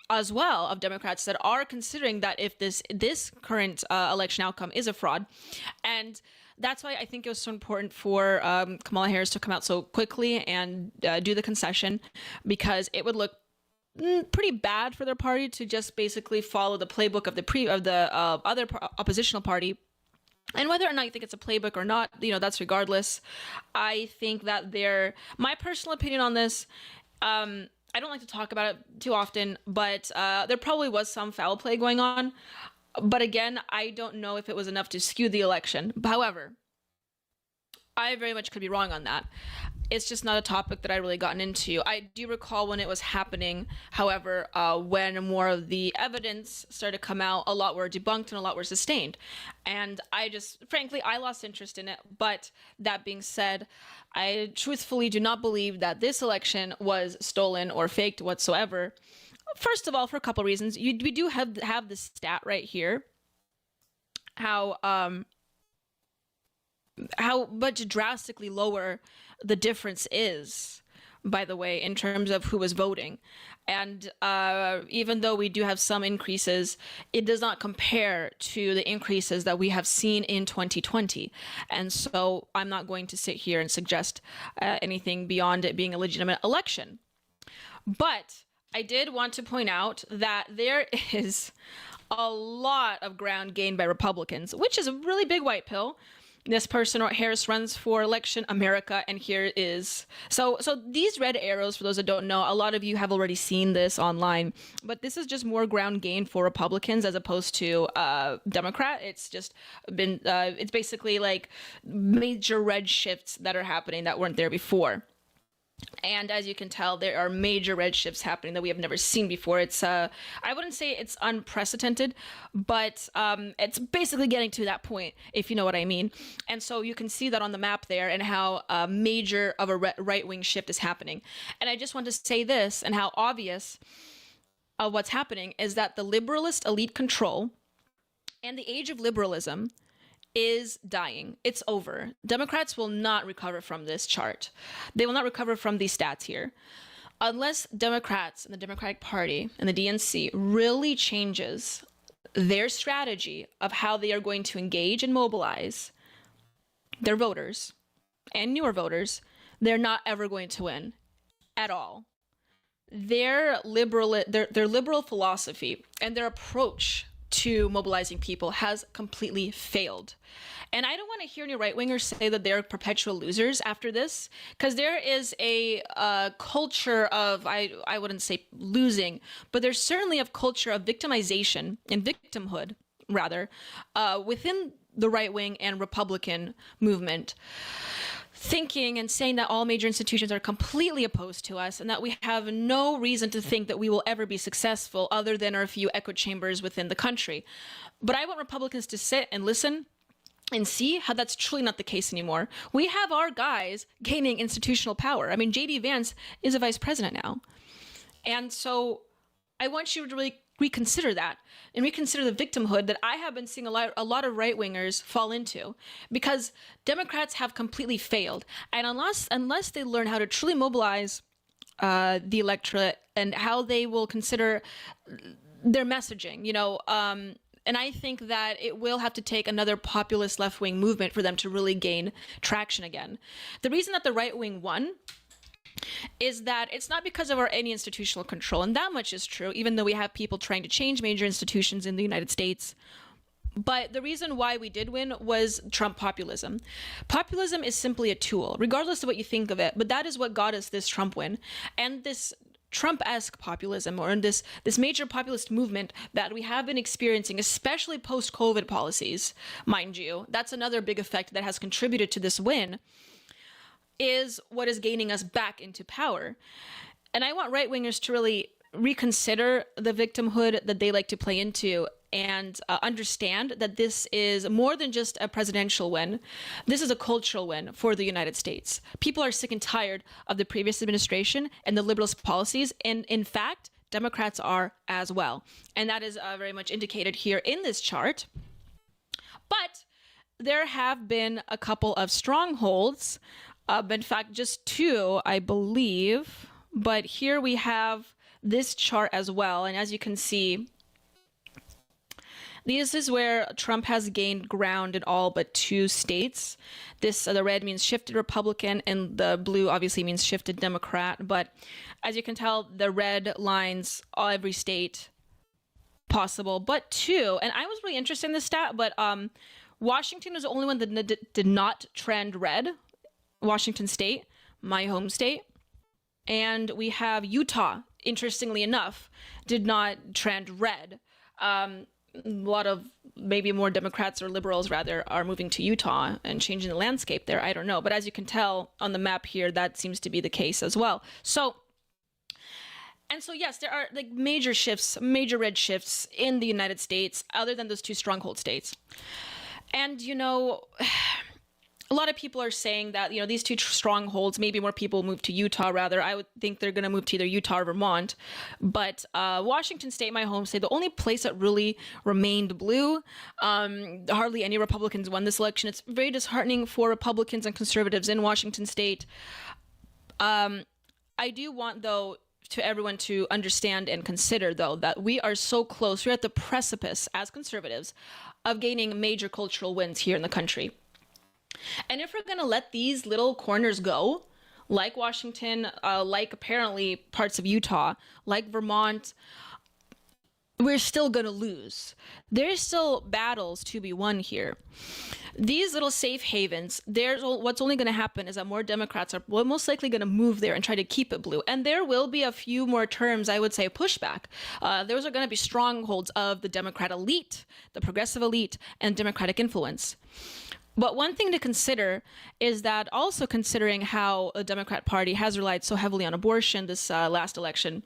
as well of Democrats that are considering that if this current election outcome is a fraud. And that's why I think it was so important for Kamala Harris to come out so quickly and do the concession, because it would look pretty bad for their party to just basically follow the playbook of the other oppositional party. And whether or not you think it's a playbook or not, that's regardless. I think that my personal opinion on this, I don't like to talk about it too often, but there probably was some foul play going on. But again, I don't know if it was enough to skew the election. However, I very much could be wrong on that. It's just not a topic that I really gotten into. I do recall when it was happening, however, when more of the evidence started to come out, a lot were debunked and a lot were sustained. And frankly, I lost interest in it. But that being said, I truthfully do not believe that this election was stolen or faked whatsoever. First of all, for a couple reasons. We do have this stat right here, how much drastically lower the difference is, by the way, in terms of who was voting. And even though we do have some increases, it does not compare to the increases that we have seen in 2020. And so I'm not going to sit here and suggest anything beyond it being a legitimate election. But I did want to point out that there is a lot of ground gained by Republicans, which is a really big white pill. This person, Harris, runs for election America, and here is so these red arrows, for those that don't know, a lot of you have already seen this online, but this is just more ground gain for Republicans as opposed to Democrat. It's just been it's basically like major red shifts that are happening that weren't there before. And as you can tell, there are major red shifts happening that we have never seen before. It's I wouldn't say it's unprecedented, but it's basically getting to that point, if you know what I mean. And so you can see that on the map there, and how major of a right-wing shift is happening. And I just want to say this, and how obvious what's happening is that the liberalist elite control and the age of liberalism is dying. It's over. Democrats will not recover from this chart. They will not recover from these stats here. Unless Democrats and the Democratic Party and the DNC really changes their strategy of how they are going to engage and mobilize their voters and newer voters, they're not ever going to win at all. Their liberal philosophy and their approach to mobilizing people has completely failed. And I don't want to hear any right-wingers say that they're perpetual losers after this, because there is a culture of, I wouldn't say losing, but there's certainly a culture of victimization and victimhood, rather, within the right-wing and Republican movement, thinking and saying that all major institutions are completely opposed to us and that we have no reason to think that we will ever be successful other than our few echo chambers within the country. But I want Republicans to sit and listen and see how that's truly not the case anymore. We have our guys gaining institutional power. I mean, J.D. Vance is a vice president now. And so I want you to really reconsider that and reconsider the victimhood that I have been seeing a lot of right-wingers fall into, because Democrats have completely failed. And unless they learn how to truly mobilize the electorate and how they will consider their messaging, and I think that it will have to take another populist left-wing movement for them to really gain traction again. The reason that the right wing won is that it's not because of any institutional control, and that much is true, even though we have people trying to change major institutions in the United States. But the reason why we did win was Trump populism. Populism is simply a tool, regardless of what you think of it, but that is what got us this Trump win. And this Trump-esque populism, or in this major populist movement that we have been experiencing, especially post-COVID policies, mind you, that's another big effect that has contributed to this win, is what is gaining us back into power. And I want right-wingers to really reconsider the victimhood that they like to play into and understand that this is more than just a presidential win. This is a cultural win for the United States. People are sick and tired of the previous administration and the liberals' policies. And in fact, Democrats are as well. And that is very much indicated here in this chart. But there have been a couple of strongholds. In fact, just two, I believe. But here we have this chart as well. And as you can see, this is where Trump has gained ground in all but 2 states. This, the red means shifted Republican, and the blue obviously means shifted Democrat. But as you can tell, the red lines every state possible but 2. And I was really interested in this stat, but Washington was the only one that did not trend red. Washington State, my home state. And we have Utah, interestingly enough, did not trend red. A lot of maybe more Democrats or liberals rather are moving to Utah and changing the landscape there. I don't know. But as you can tell on the map here, that seems to be the case as well. So yes, there are like major shifts, major red shifts in the United States, other than those 2 stronghold states. And, a lot of people are saying that, these 2 strongholds, maybe more people move to Utah rather. I would think they're going to move to either Utah or Vermont. But Washington State, my home state, the only place that really remained blue, hardly any Republicans won this election. It's very disheartening for Republicans and conservatives in Washington State. I do want, though, to everyone to understand and consider, though, that we are so close. We're at the precipice, as conservatives, of gaining major cultural wins here in the country. And if we're going to let these little corners go, like Washington, like apparently parts of Utah, like Vermont, we're still going to lose. There's still battles to be won here. These little safe havens, what's only going to happen is that more Democrats are most likely going to move there and try to keep it blue. And there will be a few more terms, I would say, pushback. Those are going to be strongholds of the Democrat elite, the progressive elite, and Democratic influence. But one thing to consider is that also considering how the Democrat Party has relied so heavily on abortion this last election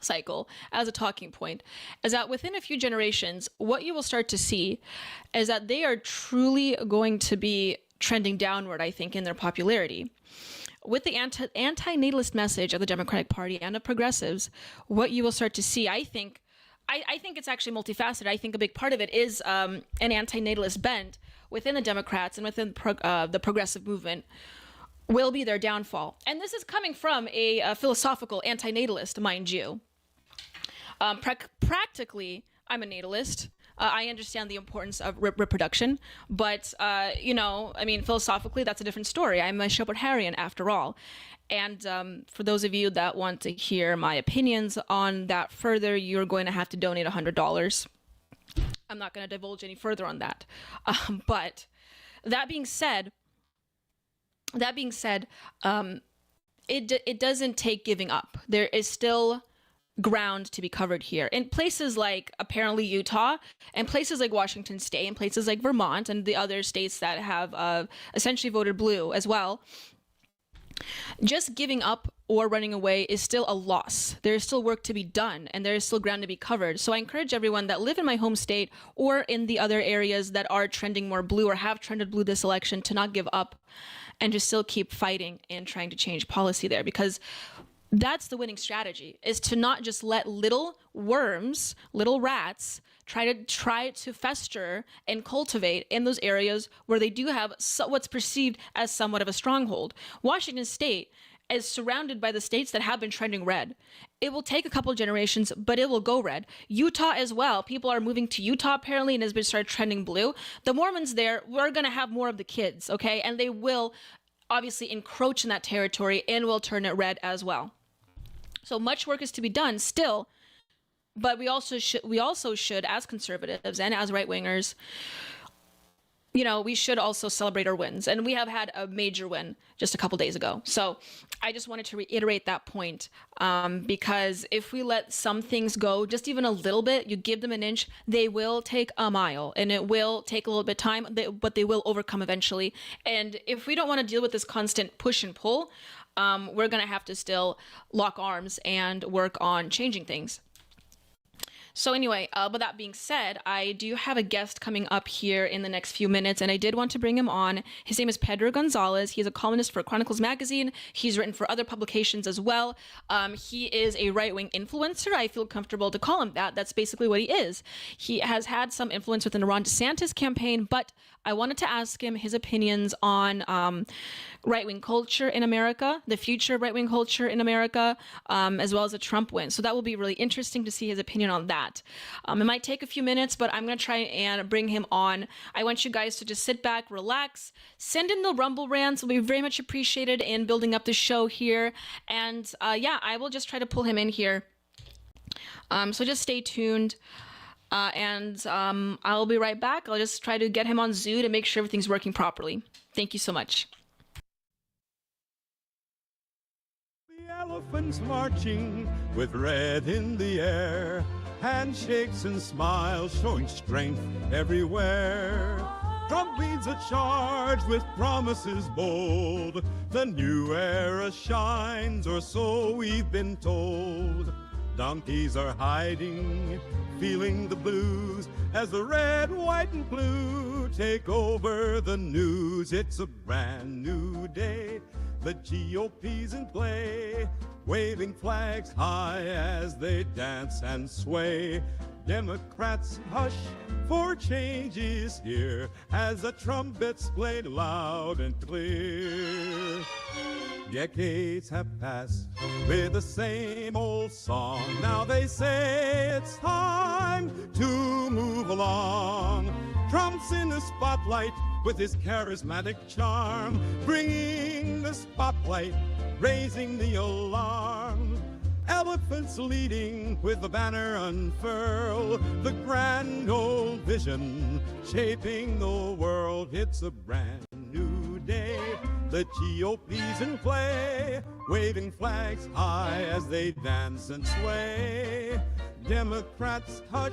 cycle as a talking point, is that within a few generations, what you will start to see is that they are truly going to be trending downward, I think, in their popularity. With the anti-natalist message of the Democratic Party and of progressives, what you will start to see, I think it's actually multifaceted. I think a big part of it is an anti-natalist bent within the Democrats and within the progressive movement will be their downfall. And this is coming from a philosophical anti-natalist, mind you. Practically, I'm a natalist. I understand the importance of reproduction, but, philosophically, that's a different story. I'm a Schopenhauerian after all. And for those of you that want to hear my opinions on that further, you're going to have to donate $100. I'm not going to divulge any further on that. But that being said, it doesn't take giving up. There is still ground to be covered here in places like apparently Utah and places like Washington State and places like Vermont and the other states that have essentially voted blue as well. Just giving up or running away is still a loss. There is still work to be done and there is still ground to be covered. So I encourage everyone that live in my home state or in the other areas that are trending more blue or have trended blue this election to not give up and to still keep fighting and trying to change policy there, because that's the winning strategy, is to not just let little worms, little rats, try to fester and cultivate in those areas where they do have what's perceived as somewhat of a stronghold. Washington State is surrounded by the states that have been trending red. It will take a couple of generations, but it will go red. Utah as well. People are moving to Utah apparently and has been started trending blue. The Mormons there, we're going to have more of the kids, okay? And they will obviously encroach in that territory and will turn it red as well. So much work is to be done still, but we also should, as conservatives and as right-wingers, you know, we should also celebrate our wins. And we have had a major win just a couple days ago. So I just wanted to reiterate that point, because if we let some things go just even a little bit, you give them an inch, they will take a mile, and it will take a little bit of time, but they will overcome eventually. And if we don't want to deal with this constant push and pull, we're going to have to still lock arms and work on changing things. So anyway, with that being said, I do have a guest coming up here in the next few minutes, and I did want to bring him on. His name is Pedro Gonzalez. He's a columnist for Chronicles Magazine. He's written for other publications as well. He is a right-wing influencer. I feel comfortable to call him that. That's basically what he is. He has had some influence with the Ron DeSantis campaign, but I wanted to ask him his opinions on right-wing culture in America, the future of right-wing culture in America, as well as a Trump win. So that will be really interesting to see his opinion on that. It might take a few minutes, but I'm going to try and bring him on. I want you guys to just sit back, relax, send in the Rumble rants. Will be very much appreciated in building up the show here. And yeah, I will just try to pull him in here. So just stay tuned. And I'll be right back. I'll just try to get him on Zoom to make sure everything's working properly. Thank you so much. The elephants marching with red in the air, handshakes and smiles showing strength everywhere. Trump leads a charge with promises bold. The new era shines, or so we've been told. Donkeys are hiding, feeling the blues, as the red, white, and blue take over the news. It's a brand new day, the GOP's in play, waving flags high as they dance and sway. Democrats hush, for change is here, as the trumpets played loud and clear. Decades have passed with the same old song. Now they say it's time to move along. Trump's in the spotlight with his charismatic charm, bringing the spotlight, raising the alarm. Elephants leading with the banner unfurl, the grand old vision shaping the world. It's a brand new day, the GOP's in play, waving flags high as they dance and sway. Democrats hush,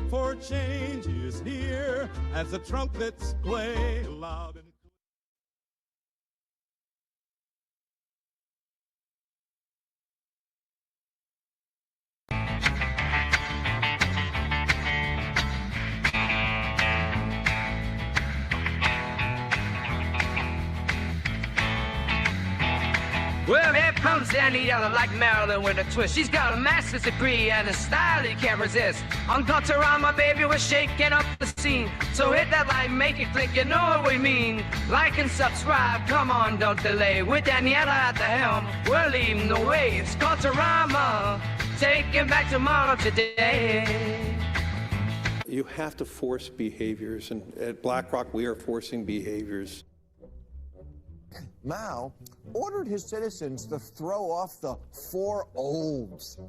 for change is here, as the trumpets play loud and Well, here comes Daniela like Marilyn with a twist. She's got a master's degree and a style you can't resist. On Culturama, baby, we're shaking up the scene. So hit that like, make it click, you know what we mean. Like and subscribe, come on, don't delay. With Daniela at the helm, we're leading the way. It's Culturama, taking back tomorrow today. You have to force behaviors, and at BlackRock, we are forcing behaviors. Mao ordered his citizens to throw off the four olds.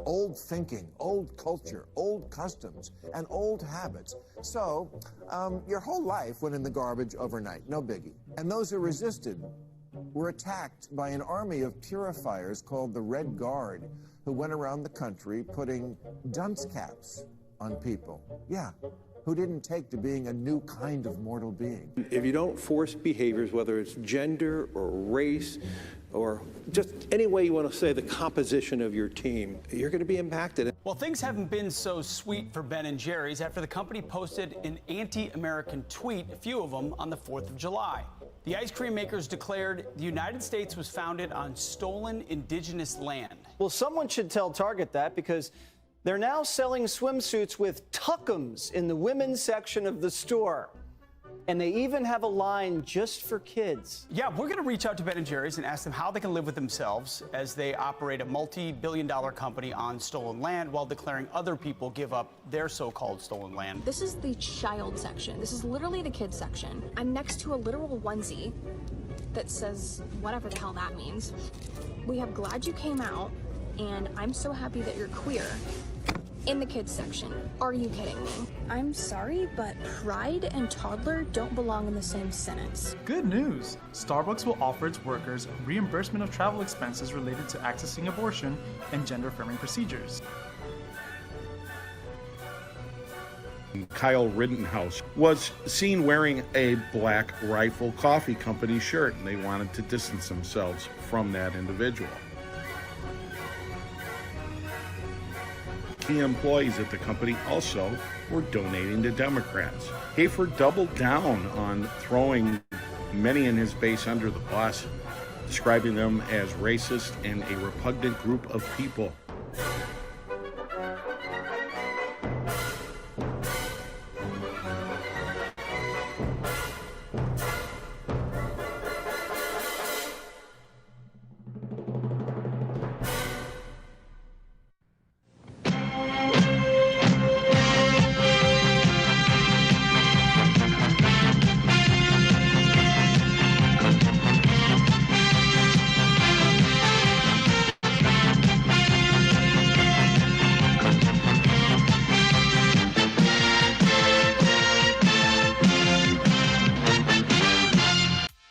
Old thinking, old culture, old customs, and old habits. So, your whole life went in the garbage overnight, no biggie. And those who resisted were attacked by an army of purifiers called the Red Guard, who went around the country putting dunce caps on people. Yeah, who didn't take to being a new kind of mortal being. If you don't force behaviors, whether it's gender or race or just any way you want to say the composition of your team, you're going to be impacted. Well, things haven't been so sweet for Ben & Jerry's after the company posted an anti-American tweet, a few of them, on the 4th of July. The ice cream makers declared the United States was founded on stolen indigenous land. Well, someone should tell Target that, because they're now selling swimsuits with tuckums in the women's section of the store. And they even have a line just for kids. Yeah, we're going to reach out to Ben & Jerry's and ask them how they can live with themselves as they operate a multi-billion-dollar company on stolen land while declaring other people give up their so-called stolen land. This is the child section. This is literally the kids section. I'm next to a literal onesie that says whatever the hell that means. We have glad you came out, and I'm so happy that you're queer. In the kids section. Are you kidding me? I'm sorry, but pride and toddler don't belong in the same sentence. Good news! Starbucks will offer its workers reimbursement of travel expenses related to accessing abortion and gender-affirming procedures. Kyle Rittenhouse was seen wearing a Black Rifle Coffee Company shirt, and they wanted to distance themselves from that individual. Key employees at the company also were donating to Democrats. Hafer doubled down on throwing many in his base under the bus, describing them as racist and a repugnant group of people.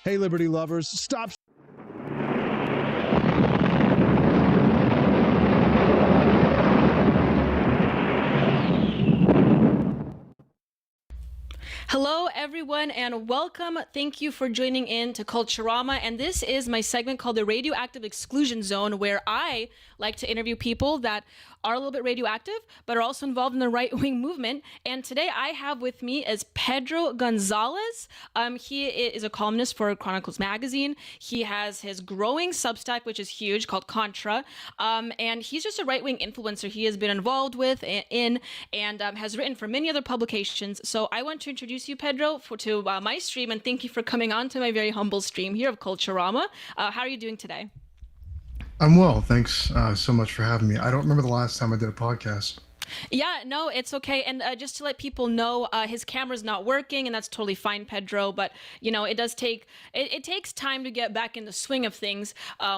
Hey, Liberty lovers, stop. Hello, everyone, and welcome. Thank you for joining in to Culturama. And this is my segment called the Radioactive Exclusion Zone, where I like to interview people that are a little bit radioactive, but are also involved in the right-wing movement. And today I have with me is Pedro Gonzalez. He is a columnist for Chronicles Magazine. He has his growing Substack, which is huge, called Contra. And he's just a right-wing influencer he has been involved with and has written for many other publications. So I want to introduce you, Pedro, to my stream, and thank you for coming on to my very humble stream here of Culturama. How are you doing today? I'm well. Thanks so much for having me. I don't remember the last time I did a podcast. Yeah, no, it's okay. And just to let people know, his camera's not working, and that's totally fine, Pedro. But, you know, it does take, it takes time to get back in the swing of things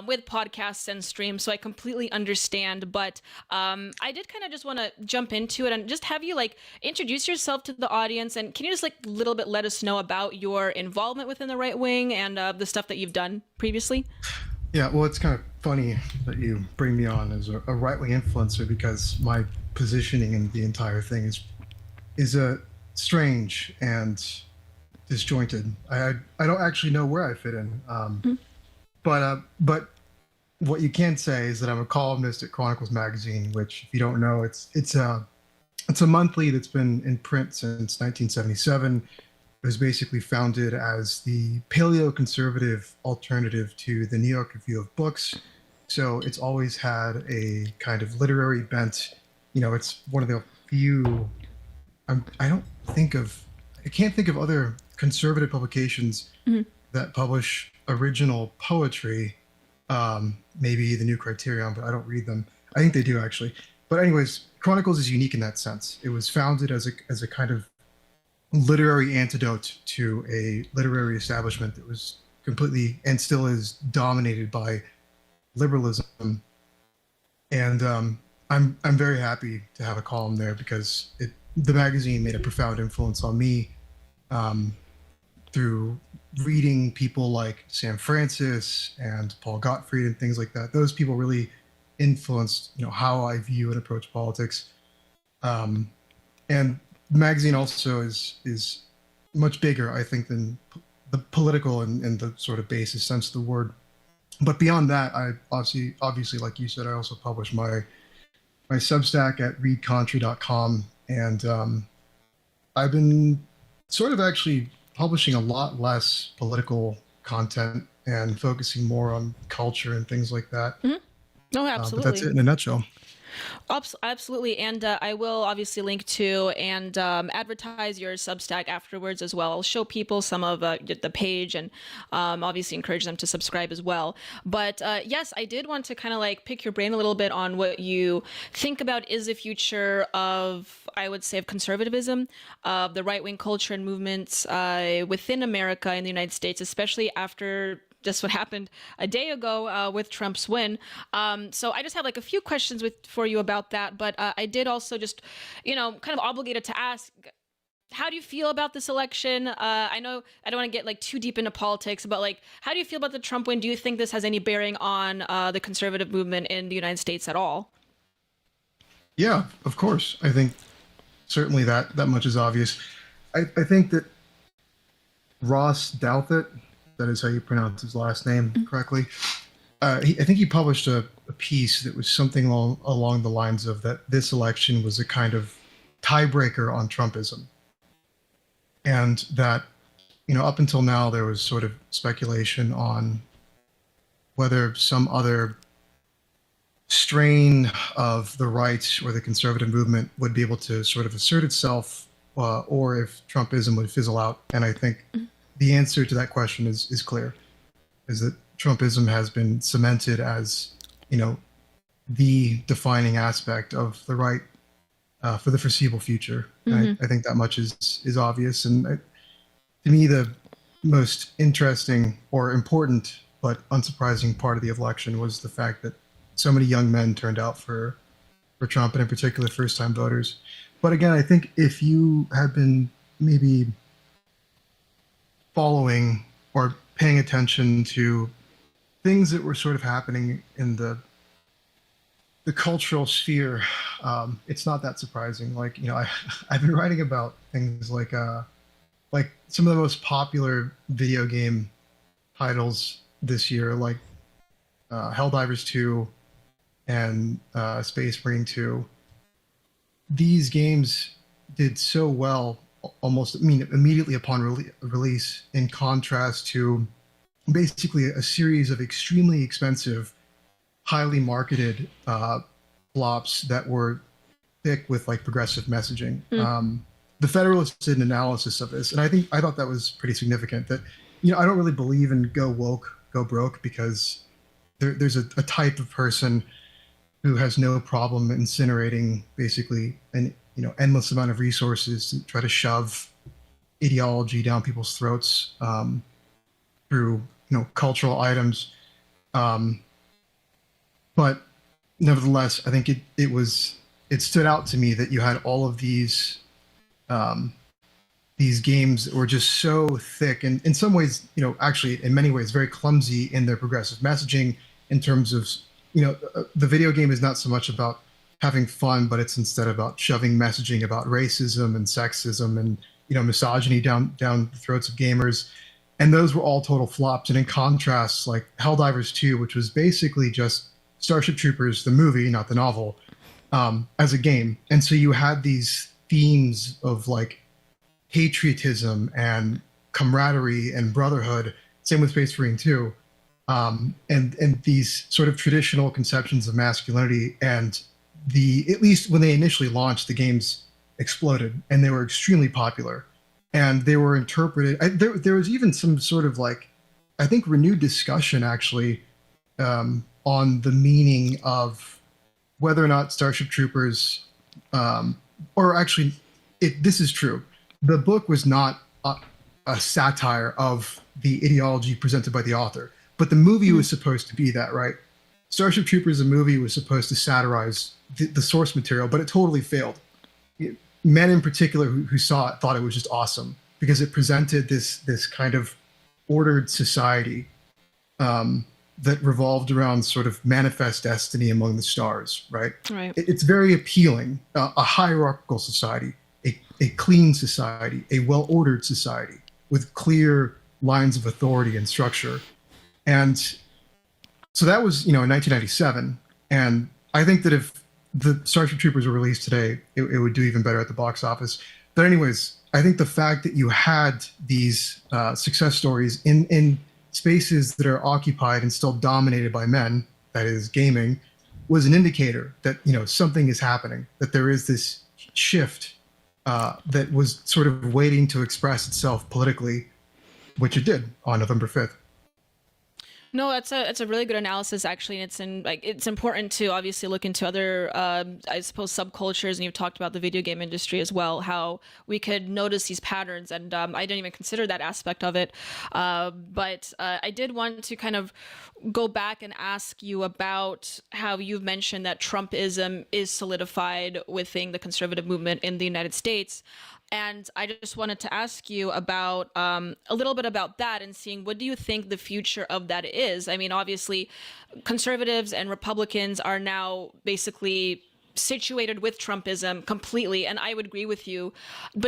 with podcasts and streams. So I completely understand. But I did kind of just want to jump into it and just have you like introduce yourself to the audience. And can you just like a little bit let us know about your involvement within the right wing and the stuff that you've done previously? Yeah, well, it's kind of funny that you bring me on as a right-wing influencer, because my positioning in the entire thing is strange and disjointed. I don't actually know where I fit in. But what you can say is that I'm a columnist at Chronicles Magazine, which, if you don't know, it's a monthly that's been in print since 1977. It was basically founded as the paleo-conservative alternative to the New York Review of Books. So it's always had a kind of literary bent. You know, it's one of the few, I can't think of other conservative publications that publish original poetry. Maybe the New Criterion, but I don't read them. I think they do, actually. But anyways, Chronicles is unique in that sense. It was founded as a kind of literary antidote to a literary establishment that was completely and still is dominated by liberalism. And I'm very happy to have a column there, because the magazine made a profound influence on me through reading people like Sam Francis and Paul Gottfried and things like that. Those people really influenced, you know, how I view and approach politics. And the magazine also is much bigger, I think, than the political and the sort of basis sense of the word. But beyond that, I obviously, like you said, I also publish my Substack at readcontra.com, and I've been sort of actually publishing a lot less political content and focusing more on culture and things like that. No, absolutely. But that's it in a nutshell. Absolutely. And I will obviously link to and advertise your Substack afterwards as well. I'll show people some of the page and obviously encourage them to subscribe as well. But yes, I did want to kind of like pick your brain a little bit on what you think about is the future of, I would say, of conservatism, of the right-wing culture and movements within America and the United States, especially after just what happened a day ago with Trump's win. So I just have like a few questions for you about that. But I did also just, kind of obligated to ask, how do you feel about this election? I know I don't want to get like too deep into politics, but like, how do you feel about the Trump win? Do you think this has any bearing on the conservative movement in the United States at all? Yeah, of course. I think certainly that much is obvious. I think that Ross Douthat, that is how you pronounce his last name correctly, I think he published a piece that was something along the lines of that this election was a kind of tiebreaker on Trumpism. And that, up until now, there was sort of speculation on whether some other strain of the right or the conservative movement would be able to sort of assert itself, or if Trumpism would fizzle out. And I think the answer to that question is clear, is that Trumpism has been cemented as, the defining aspect of the right for the foreseeable future. And I think that much is obvious. And to me, the most interesting or important but unsurprising part of the election was the fact that so many young men turned out for Trump, and in particular first-time voters. But again, I think if you had been maybe following or paying attention to things that were sort of happening in the cultural sphere, it's not that surprising. Like, I've been writing about things like some of the most popular video game titles this year, like Helldivers 2 and Space Marine 2. These games did so well immediately upon release, in contrast to basically a series of extremely expensive, highly marketed flops that were thick with like progressive messaging. The Federalist did an analysis of this, and I thought that was pretty significant. That I don't really believe in go woke, go broke, because there's a type of person who has no problem incinerating basically an endless amount of resources to try to shove ideology down people's throats through cultural items. But nevertheless, I think it stood out to me that you had all of these games that were just so thick, and in some ways, actually in many ways very clumsy in their progressive messaging, in terms of, the video game is not so much about having fun, but it's instead about shoving messaging about racism and sexism and, misogyny down the throats of gamers. And those were all total flops. And in contrast, like Helldivers 2, which was basically just Starship Troopers, the movie, not the novel, as a game. And so you had these themes of like patriotism and camaraderie and brotherhood, same with Space Marine 2, and these sort of traditional conceptions of masculinity. And at least when they initially launched, the games exploded and they were extremely popular. And they were interpreted, there was even some sort of like, I think, renewed discussion actually on the meaning of whether or not Starship Troopers, or actually, this is true. The book was not a satire of the ideology presented by the author, but the movie was supposed to be that, right? Starship Troopers, the movie, was supposed to satirize the source material, but it totally failed. Men in particular who saw it thought it was just awesome because it presented this kind of ordered society that revolved around sort of manifest destiny among the stars, right? Right. It's very appealing. A hierarchical society, a clean society, a well-ordered society with clear lines of authority and structure. And so that was, in 1997. And I think that if the Starship Troopers were released today, it would do even better at the box office. But anyways, I think the fact that you had these success stories in spaces that are occupied and still dominated by men, that is gaming, was an indicator that, something is happening, that there is this shift that was sort of waiting to express itself politically, which it did on November 5th. No, that's a really good analysis actually, and it's important to obviously look into other I suppose subcultures, and you've talked about the video game industry as well, how we could notice these patterns, and I didn't even consider that aspect of it, but I did want to kind of go back and ask you about how you've mentioned that Trumpism is solidified within the conservative movement in the United States. And I just wanted to ask you about a little bit about that and seeing what do you think the future of that is? I mean, obviously, conservatives and Republicans are now basically situated with Trumpism completely, and I would agree with you. But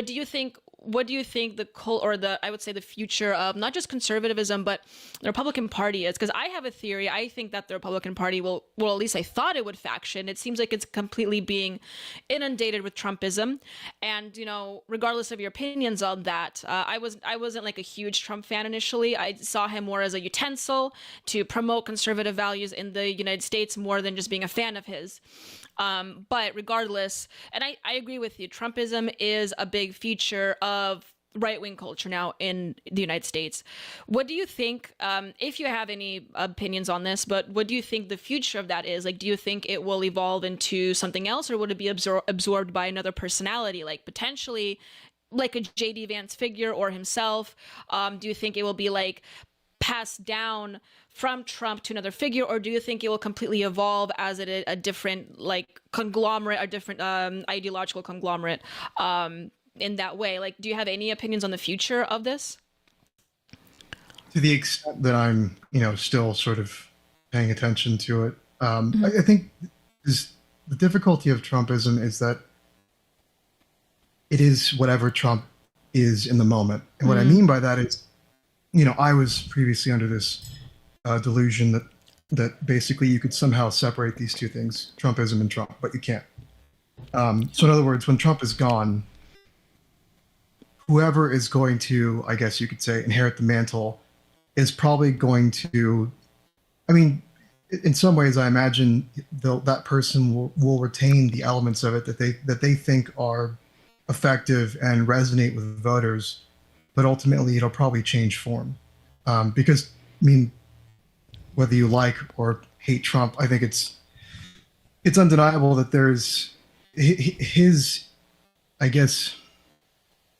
what do you think I would say the future of not just conservatism, but the Republican Party is? Because I have a theory. I think that the Republican Party will, at least I thought it would faction. It seems like it's completely being inundated with Trumpism. And, regardless of your opinions on that, I wasn't like a huge Trump fan initially. I saw him more as a utensil to promote conservative values in the United States more than just being a fan of his. But regardless, and I agree with you, Trumpism is a big feature of right-wing culture now in the United States. What do you think, if you have any opinions on this, but what do you think the future of that is? Like, do you think it will evolve into something else, or would it be absorbed by another personality, like potentially like a J.D. Vance figure or himself? Do you think it will be like passed down from Trump to another figure, or do you think it will completely evolve as a different like conglomerate, a different ideological conglomerate in that way? Like, do you have any opinions on the future of this? To the extent that I'm, still sort of paying attention to it, I think the difficulty of Trumpism is that it is whatever Trump is in the moment. And what I mean by that is, I was previously under this delusion that basically you could somehow separate these two things, Trumpism and Trump, but you can't. So in other words, when Trump is gone, whoever is going to, I guess you could say, inherit the mantle is probably going to, in some ways, I imagine that person will retain the elements of it that they think are effective and resonate with voters, but ultimately it'll probably change form. Because, whether you like or hate Trump, I think it's undeniable that there's his, I guess,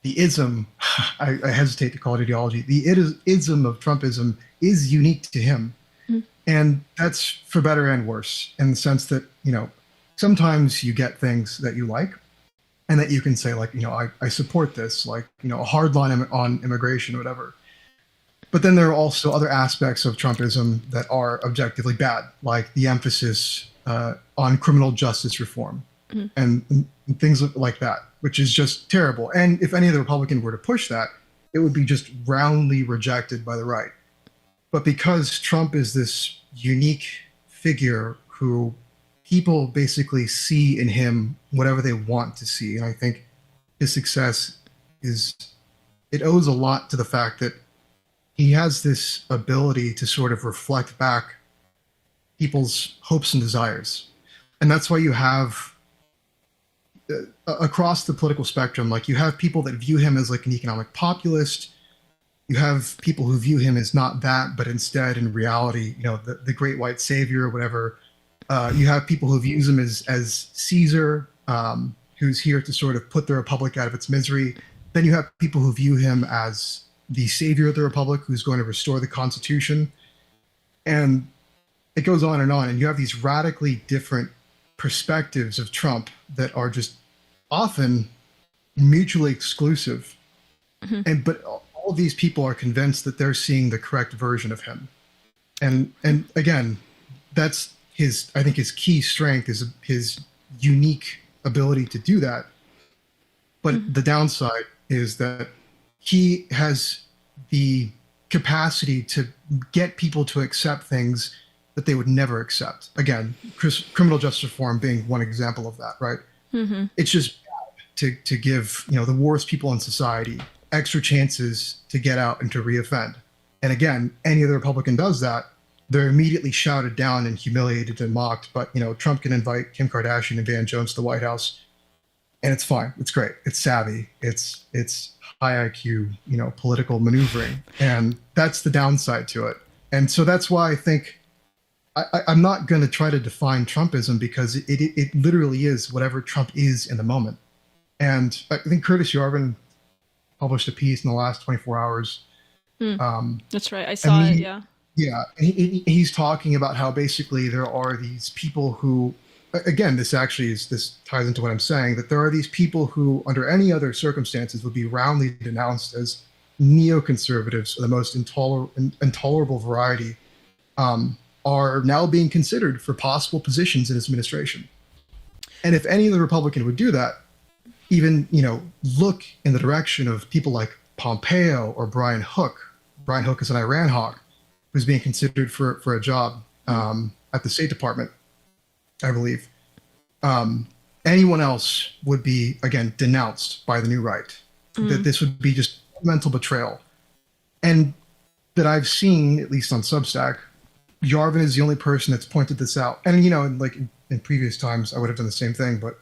the ism, I hesitate to call it ideology, the ism of Trumpism is unique to him. And that's for better and worse, in the sense that, sometimes you get things that you like and that you can say, like, I support this, like, a hard line on immigration or whatever. But then there are also other aspects of Trumpism that are objectively bad, like the emphasis on criminal justice reform and things like that, which is just terrible. And if any of the Republicans were to push that, it would be just roundly rejected by the right. But because Trump is this unique figure who people basically see in him whatever they want to see, and I think his success it owes a lot to the fact that he has this ability to sort of reflect back people's hopes and desires. And that's why you have, across the political spectrum, like, you have people that view him as like an economic populist. You have people who view him as not that, but instead, in reality, the great white savior or whatever. You have people who view him as Caesar, who's here to sort of put the republic out of its misery. Then you have people who view him as the savior of the republic, who's going to restore the Constitution. And it goes on. And you have these radically different perspectives of Trump that are just often mutually exclusive. But all of these people are convinced that they're seeing the correct version of him. And again, that's I think his key strength is his unique ability to do that. But the downside is that he has the capacity to get people to accept things that they would never accept. Again, criminal justice reform being one example of that, right? It's just bad to give the worst people in society extra chances to get out and to reoffend. And again, any other Republican does that, they're immediately shouted down and humiliated and mocked. But Trump can invite Kim Kardashian and Van Jones to the White House, and it's fine. It's great. It's savvy. It's high IQ, political maneuvering, and that's the downside to it. And so that's why I think I'm not going to try to define Trumpism, because it literally is whatever Trump is in the moment. And I think Curtis Yarvin published a piece in the last 24 hours. That's right. I saw it, yeah. Yeah. And he's talking about how basically there are these people who, again, this ties into what I'm saying, that there are these people who, under any other circumstances, would be roundly denounced as neoconservatives of the most intolerable variety, are now being considered for possible positions in his administration. And if any other Republican would do that, even, look in the direction of people like Pompeo or Brian Hook. Brian Hook is an Iran hawk who's being considered for a job at the State Department, I believe. Anyone else would be, again, denounced by the new right. That this would be just mental betrayal. And that I've seen, at least on Substack, Yarvin is the only person that's pointed this out. And, in previous times, I would have done the same thing. But,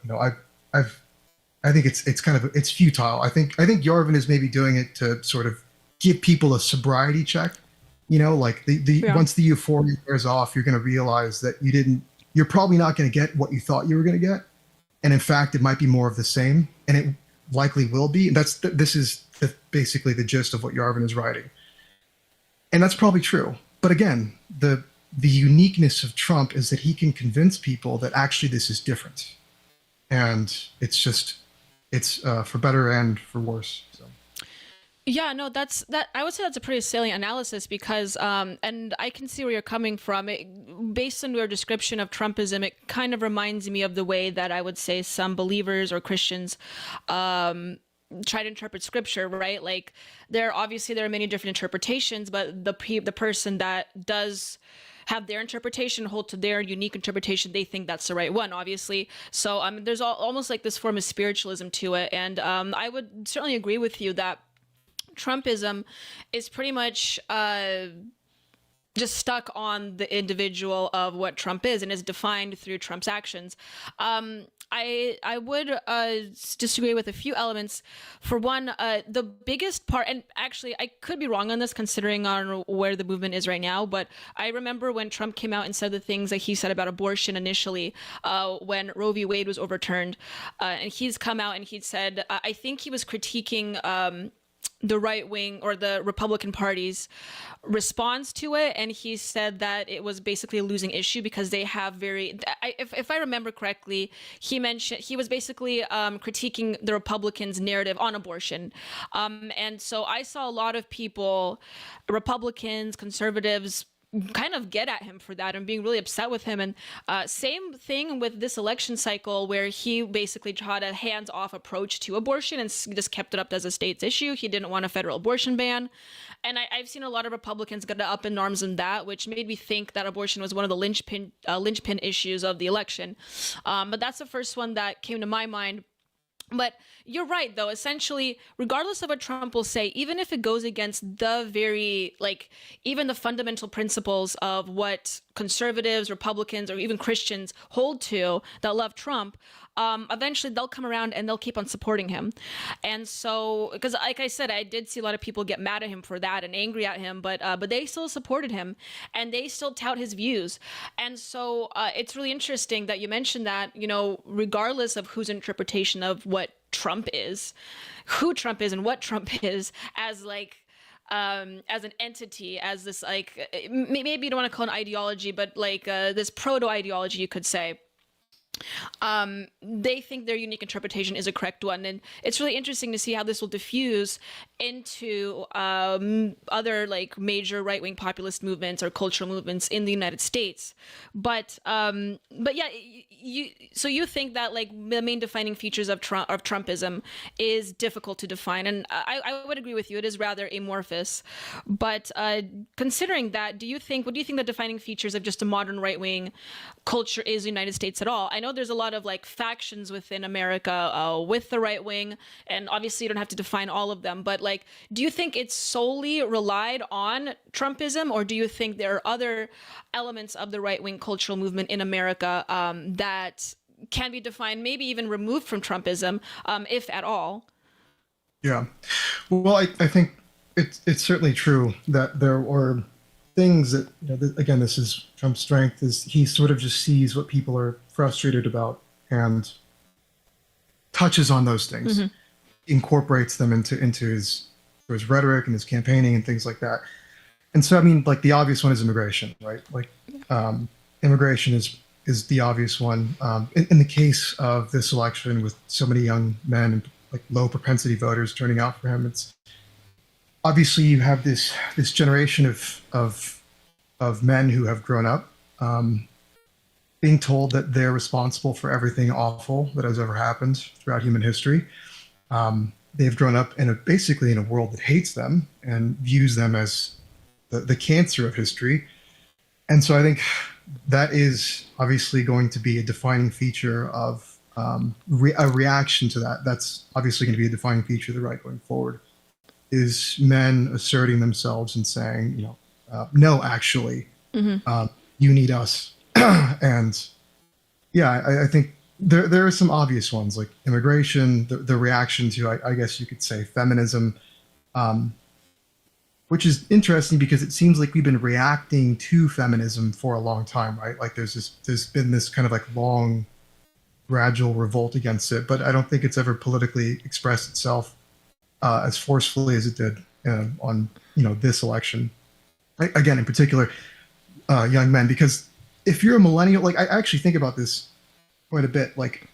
I think it's futile. I think Yarvin is maybe doing it to sort of give people a sobriety check. Once the euphoria wears off, you're going to realize that you're probably not going to get what you thought you were going to get. And in fact, it might be more of the same, and it likely will be. And this is basically the gist of what Yarvin is writing. And that's probably true. But again, the uniqueness of Trump is that he can convince people that actually this is different. And it's for better and for worse. So. Yeah, no, I would say that's a pretty salient analysis because, and I can see where you're coming from. Based on your description of Trumpism, it kind of reminds me of the way that I would say some believers or Christians try to interpret scripture, right? Like there are many different interpretations, but the person that does have their interpretation, hold to their unique interpretation, they think that's the right one, obviously. So there's almost like this form of spiritualism to it. And I would certainly agree with you that Trumpism is pretty much just stuck on the individual of what Trump is and is defined through Trump's actions. I would disagree with a few elements. For one, the biggest part, and actually I could be wrong on this considering on where the movement is right now, but I remember when Trump came out and said the things that he said about abortion initially, when Roe v. Wade was overturned, and he's come out and he said, I think he was critiquing the right wing or the Republican Party's response to it, and he said that it was basically a losing issue because they have if I remember correctly, he was basically critiquing the Republicans' narrative on abortion, and so I saw a lot of people, Republicans, conservatives, kind of get at him for that and being really upset with him. And same thing with this election cycle where he basically had a hands-off approach to abortion and just kept it up as a state's issue. He didn't want a federal abortion ban. And I've seen a lot of Republicans get up in arms on that, which made me think that abortion was one of the linchpin issues of the election. But that's the first one that came to my mind. But you're right, though. Essentially, regardless of what Trump will say, even if it goes against even the fundamental principles of what conservatives, Republicans, or even Christians hold to that love Trump, eventually they'll come around and they'll keep on supporting him. And so, because like I said, I did see a lot of people get mad at him for that and angry at him, but they still supported him and they still tout his views. And so it's really interesting that you mentioned that, regardless of whose interpretation of what Trump is, who Trump is and what Trump is as as an entity, as this maybe you don't want to call it an ideology, but this proto-ideology, you could say. They think their unique interpretation is a correct one, and it's really interesting to see how this will diffuse into other major right-wing populist movements or cultural movements in the United States. But yeah, you think that the main defining features of Trumpism is difficult to define, and I would agree with you. It is rather amorphous. But considering that, what do you think the defining features of just a modern right-wing culture is in the United States at all? I know there's a lot of factions within America with the right wing, and obviously you don't have to define all of them, but do you think it's solely relied on Trumpism, or do you think there are other elements of the right wing cultural movement in America that can be defined, maybe even removed from Trumpism, if at all? Yeah, well, I think it's certainly true that there are things that, again, this is Trump's strength, is he sort of just sees what people are frustrated about and touches on those things, incorporates them into his rhetoric and his campaigning and things like that. And so, I mean, like the obvious one is immigration, right? Like immigration is the obvious one. In the case of this election, with so many young men and like low propensity voters turning out for him, it's obviously you have this generation of men who have grown up being told that they're responsible for everything awful that has ever happened throughout human history. They've grown up basically in a world that hates them and views them as the cancer of history. And so I think that is obviously going to be a defining feature of a reaction to that. That's obviously going to be a defining feature of the right going forward, is men asserting themselves and saying, no, actually, you need us. And yeah, I think there are some obvious ones like immigration, the reaction to, I guess you could say, feminism, which is interesting because it seems like we've been reacting to feminism for a long time, right? Like there's been this kind of like long, gradual revolt against it, but I don't think it's ever politically expressed itself as forcefully as it did on this election. Again, in particular, young men, because if you're a millennial, like I actually think about this quite a bit, like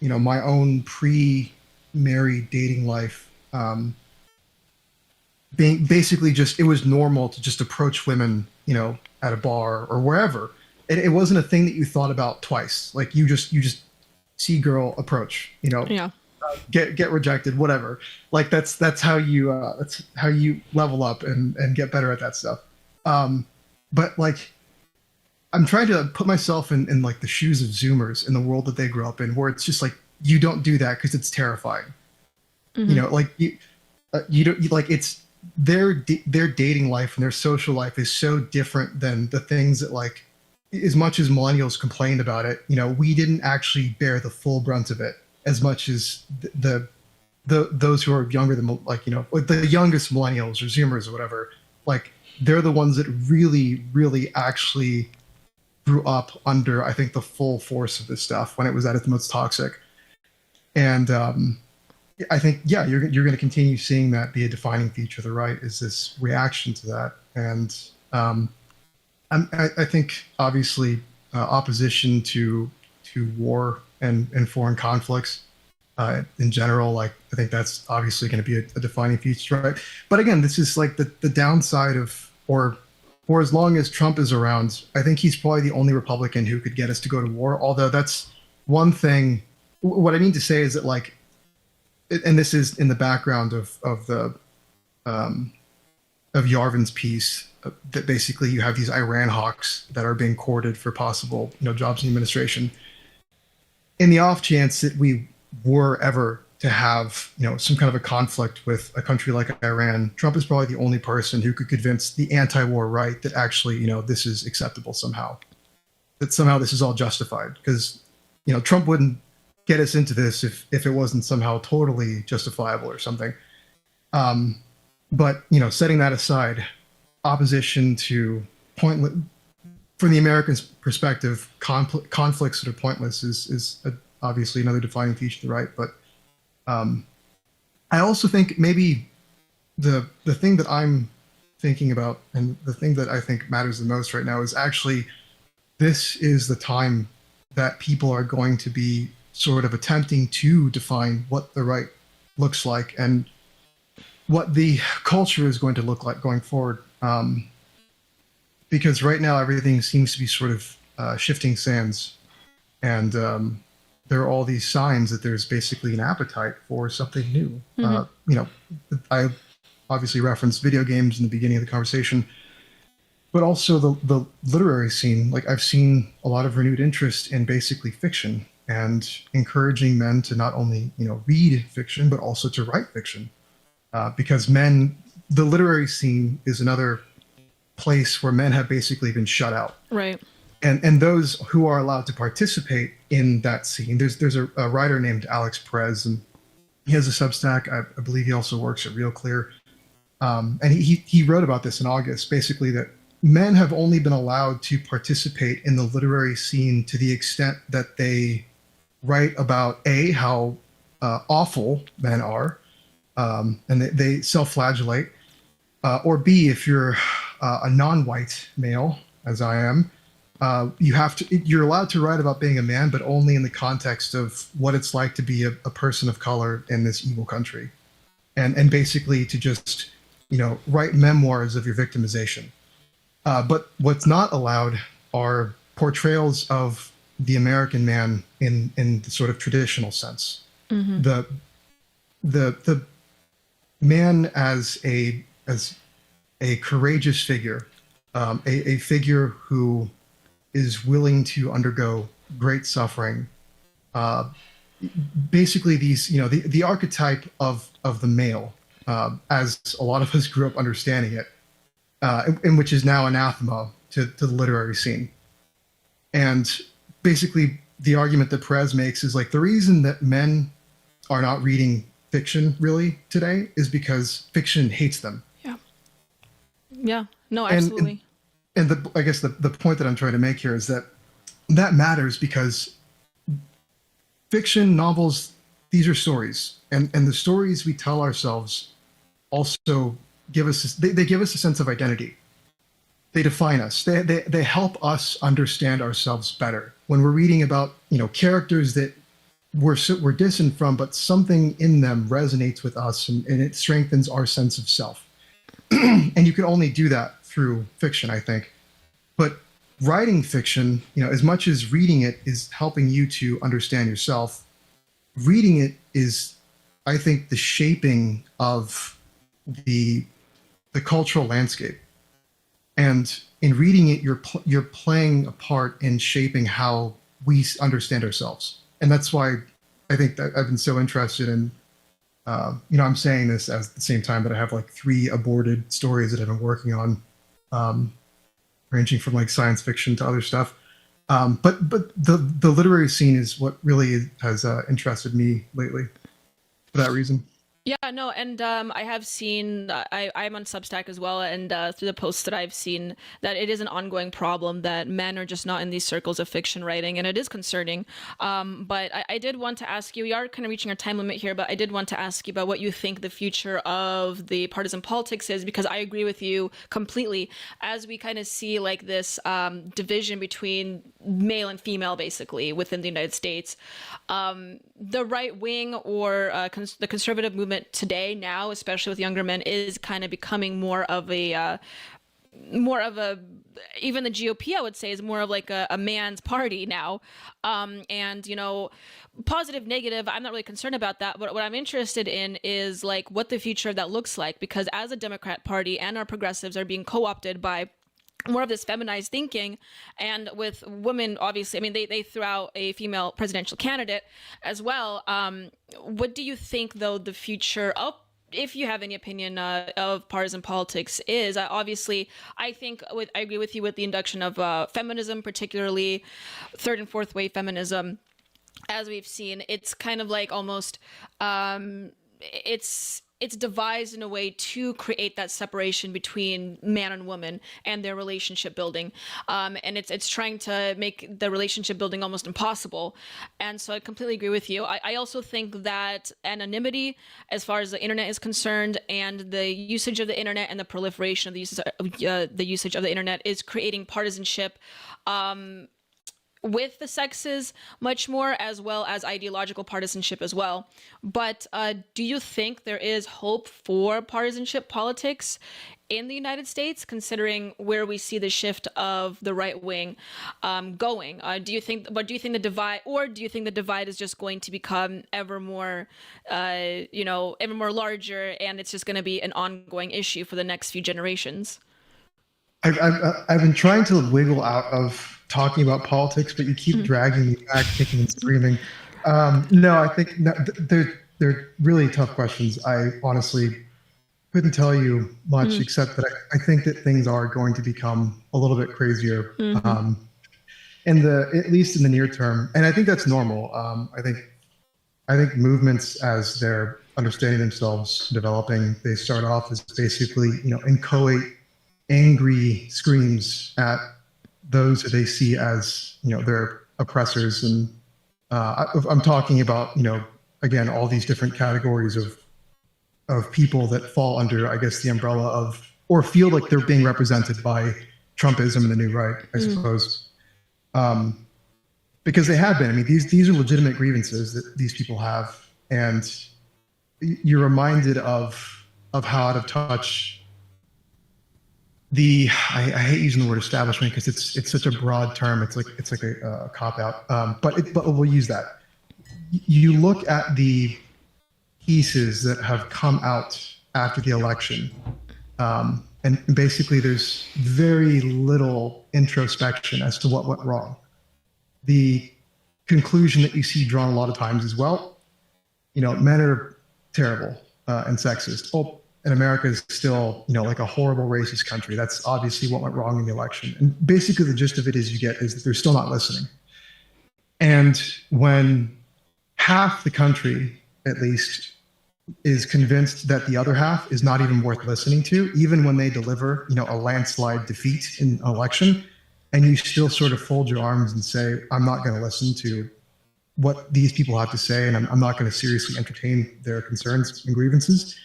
my own pre-married dating life. Being basically just, it was normal to just approach women, at a bar or wherever. It wasn't a thing that you thought about twice. Like you just see girl approach, get rejected, whatever. Like that's how you level up and get better at that stuff. But like, I'm trying to put myself in like the shoes of Zoomers in the world that they grew up in, where it's just like, you don't do that because it's terrifying. Like you don't, like it's, their dating life and their social life is so different than the things that, like, as much as millennials complained about it, we didn't actually bear the full brunt of it as much as those who are younger than, like, the youngest millennials or Zoomers or whatever. Like, they're the ones that really, really actually grew up under, I think, the full force of this stuff when it was at its most toxic. And I think, yeah, you're going to continue seeing that be a defining feature of the right, is this reaction to that. And I think, obviously, opposition to war and foreign conflicts in general, like, I think that's obviously going to be a defining feature, right? But again, this is like the downside of, or for as long as Trump is around, I think he's probably the only Republican who could get us to go to war. Although that's one thing. What I mean to say is that, like, and this is in the background of Yarvin's piece, that basically you have these Iran hawks that are being courted for possible, jobs in the administration. In the off chance that we were ever to have, some kind of a conflict with a country like Iran, Trump is probably the only person who could convince the anti-war right that actually, this is acceptable somehow, that somehow this is all justified, because, Trump wouldn't get us into this if it wasn't somehow totally justifiable or something. But, setting that aside, opposition to pointless, from the American perspective, conflicts that are pointless is obviously another defining feature of the right. But I also think maybe the thing that I'm thinking about, and the thing that I think matters the most right now, is actually, this is the time that people are going to be sort of attempting to define what the right looks like and what the culture is going to look like going forward. Because right now everything seems to be sort of shifting sands, and there are all these signs that there's basically an appetite for something new. I obviously referenced video games in the beginning of the conversation, but also the literary scene. Like, I've seen a lot of renewed interest in basically fiction, and encouraging men to not only, read fiction, but also to write fiction. Because the literary scene is another place where men have basically been shut out. Right. And those who are allowed to participate in that scene, there's a writer named Alex Perez, and he has a Substack. I believe he also works at Real Clear. And he wrote about this in August, basically that men have only been allowed to participate in the literary scene to the extent that they write about how awful men are, and they self-flagellate, or B, if you're a non-white male, as I am, you're allowed to write about being a man, but only in the context of what it's like to be a person of color in this evil country, and basically to just, write memoirs of your victimization. But what's not allowed are portrayals of the American man in the sort of traditional sense. Mm-hmm. The man as a courageous figure, a figure who is willing to undergo great suffering. Basically, these, the archetype of the male, as a lot of us grew up understanding it, and which is now anathema to the literary scene. And basically, the argument that Perez makes is like the reason that men are not reading fiction really today is because fiction hates them. Yeah, no, absolutely. And I guess the point that I'm trying to make here is that matters because fiction novels, these are stories, and the stories we tell ourselves also give us they give us a sense of identity. They define us. They help us understand ourselves better. When we're reading about characters that we're distant from, but something in them resonates with us, and it strengthens our sense of self. And you can only do that through fiction, I think. But writing fiction, as much as reading it is helping you to understand yourself, reading it is, I think, the shaping of the cultural landscape. And in reading it, you're playing a part in shaping how we understand ourselves. And that's why I think that I've been so interested in, I'm saying this at the same time that I have like 3 aborted stories that I've been working on, ranging from like science fiction to other stuff. But the literary scene is what really has interested me lately for that reason. Yeah, no, and I have seen, I'm on Substack as well, and through the posts that I've seen, that it is an ongoing problem that men are just not in these circles of fiction writing, and it is concerning. But I did want to ask you, we are kind of reaching our time limit here, but I did want to ask you about what you think the future of the partisan politics is, because I agree with you completely. As we kind of see like this division between male and female, basically, within the United States, the right wing or the conservative movement today now, especially with younger men, is kind of becoming more of a even the GOP, I would say, is more of like a man's party now. And positive, negative, I'm not really concerned about that. But what I'm interested in is like what the future of that looks like, because as a Democrat Party and our progressives are being co-opted by more of this feminized thinking, and with women, obviously, I mean, they threw out a female presidential candidate as well. What do you think, though, the future of, if you have any opinion, of partisan politics is? Obviously, I agree with you with the induction of feminism, particularly third and fourth wave feminism. As we've seen, it's kind of like almost, it's devised in a way to create that separation between man and woman and their relationship building. And it's trying to make the relationship building almost impossible. And so I completely agree with you. I also think that anonymity, as far as the internet is concerned, and the usage of the internet and the proliferation of the usage of the internet is creating partisanship, with the sexes much more, as well as ideological partisanship as well. But do you think there is hope for partisanship politics in the United States, considering where we see the shift of the right wing going? Do you think the divide, or do you think the divide is just going to become ever more larger, and it's just going to be an ongoing issue for the next few generations? I've been trying to wiggle out of talking about politics, but you keep dragging me back, kicking and screaming. No, I think they're really tough questions. I honestly couldn't tell you much, except that I think that things are going to become a little bit crazier, at least in the near term. And I think that's normal. I think movements, as they're understanding themselves, developing, they start off as basically inchoate angry screams at those that they see as, their oppressors. And I'm talking about, again, all these different categories of people that fall under, I guess, the umbrella of, or feel like they're being represented by Trumpism and the new right, I suppose. Because they have been. I mean, these are legitimate grievances that these people have. And you're reminded of how out of touch I hate using the word establishment because it's such a broad term. It's like a cop out. But we'll use that. You look at the pieces that have come out after the election, and basically there's very little introspection as to what went wrong. The conclusion that you see drawn a lot of times is, well, men are terrible and sexist. Oh, and America is still, like a horrible racist country. That's obviously what went wrong in the election. And basically the gist of it is that they're still not listening. And when half the country, at least, is convinced that the other half is not even worth listening to, even when they deliver, a landslide defeat in an election, and you still sort of fold your arms and say, I'm not going to listen to what these people have to say, and I'm not going to seriously entertain their concerns and grievances,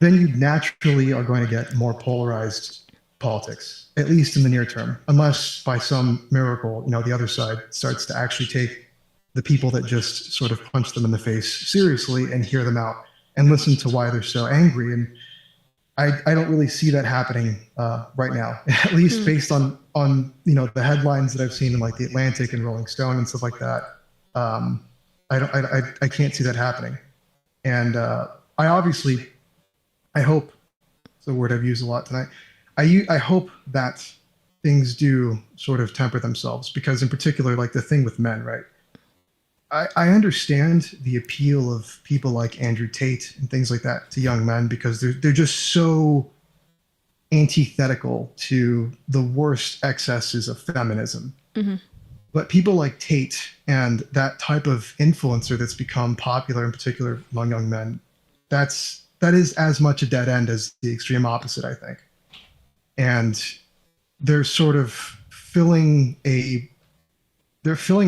then you naturally are going to get more polarized politics, at least in the near term, unless by some miracle, the other side starts to actually take the people that just sort of punch them in the face seriously and hear them out and listen to why they're so angry. And I don't really see that happening right now, at least based on the headlines that I've seen in like the Atlantic and Rolling Stone and stuff like that. I can't see that happening. And I hope, it's a word I've used a lot tonight. I hope that things do sort of temper themselves, because in particular, like the thing with men, right? I understand the appeal of people like Andrew Tate and things like that to young men, because they're just so antithetical to the worst excesses of feminism. Mm-hmm. But people like Tate and that type of influencer that's become popular, in particular among young men, that is as much a dead end as the extreme opposite, I think. And they're sort of filling a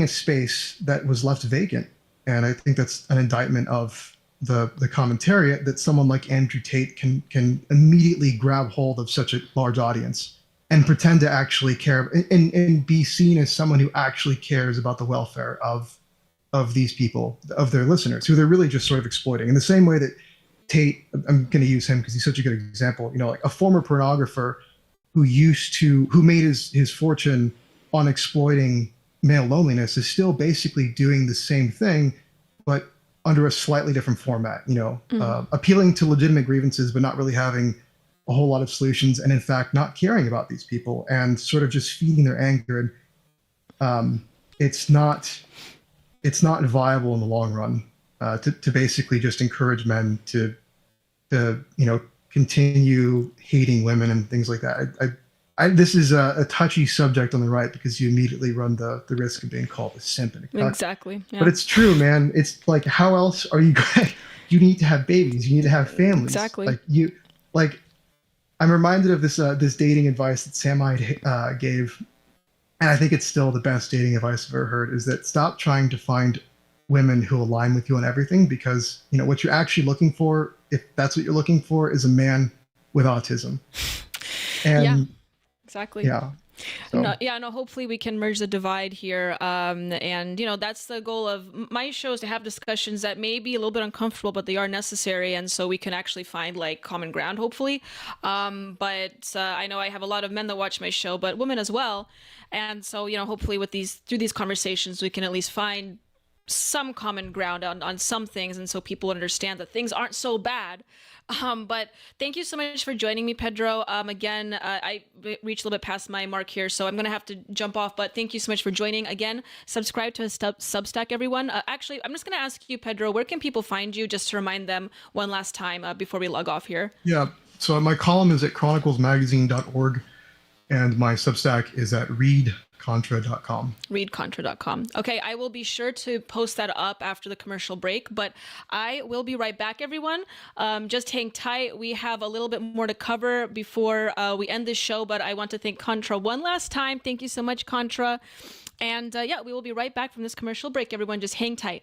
space that was left vacant. And I think that's an indictment of the commentariat, that someone like Andrew Tate can immediately grab hold of such a large audience and pretend to actually care and be seen as someone who actually cares about the welfare of these people, of their listeners, who they're really just sort of exploiting. In the same way that Tate, I'm going to use him because he's such a good example, like a former pornographer who made his fortune on exploiting male loneliness, is still basically doing the same thing, but under a slightly different format, appealing to legitimate grievances, but not really having a whole lot of solutions, and in fact, not caring about these people and sort of just feeding their anger. And it's not viable in the long run to basically just encourage men to continue hating women and things like that. This is a touchy subject on the right, because you immediately run the risk of being called a simp and a cuck. Exactly. Yeah. But it's true, man. It's like, how else are you going? You need to have babies. You need to have families. Exactly. I'm reminded of this dating advice that Sam Hyde gave, and I think it's still the best dating advice I've ever heard, is that stop trying to find women who align with you on everything, because what you're actually looking for, if that's what you're looking for, is a man with autism. And yeah, exactly. Yeah. So. No, hopefully we can merge the divide here. And, that's the goal of my show, is to have discussions that may be a little bit uncomfortable, but they are necessary. And so we can actually find like common ground, hopefully. But I know I have a lot of men that watch my show, but women as well. And so, hopefully through these conversations, we can at least find some common ground on some things, and so people understand that things aren't so bad. But thank you so much for joining me, Pedro. Again, I reached a little bit past my mark here, so I'm going to have to jump off, but thank you so much for joining. Again, subscribe to Substack, everyone. Actually, I'm just going to ask you, Pedro, where can people find you, just to remind them one last time before we log off here? Yeah, so my column is at chroniclesmagazine.org, and my Substack is at Contra.com. Readcontra.com. Okay, I will be sure to post that up after the commercial break, but I will be right back, everyone. Just hang tight. We have a little bit more to cover before we end this show, but I want to thank Contra one last time. Thank you so much, Contra. And yeah, we will be right back from this commercial break, everyone. Just hang tight.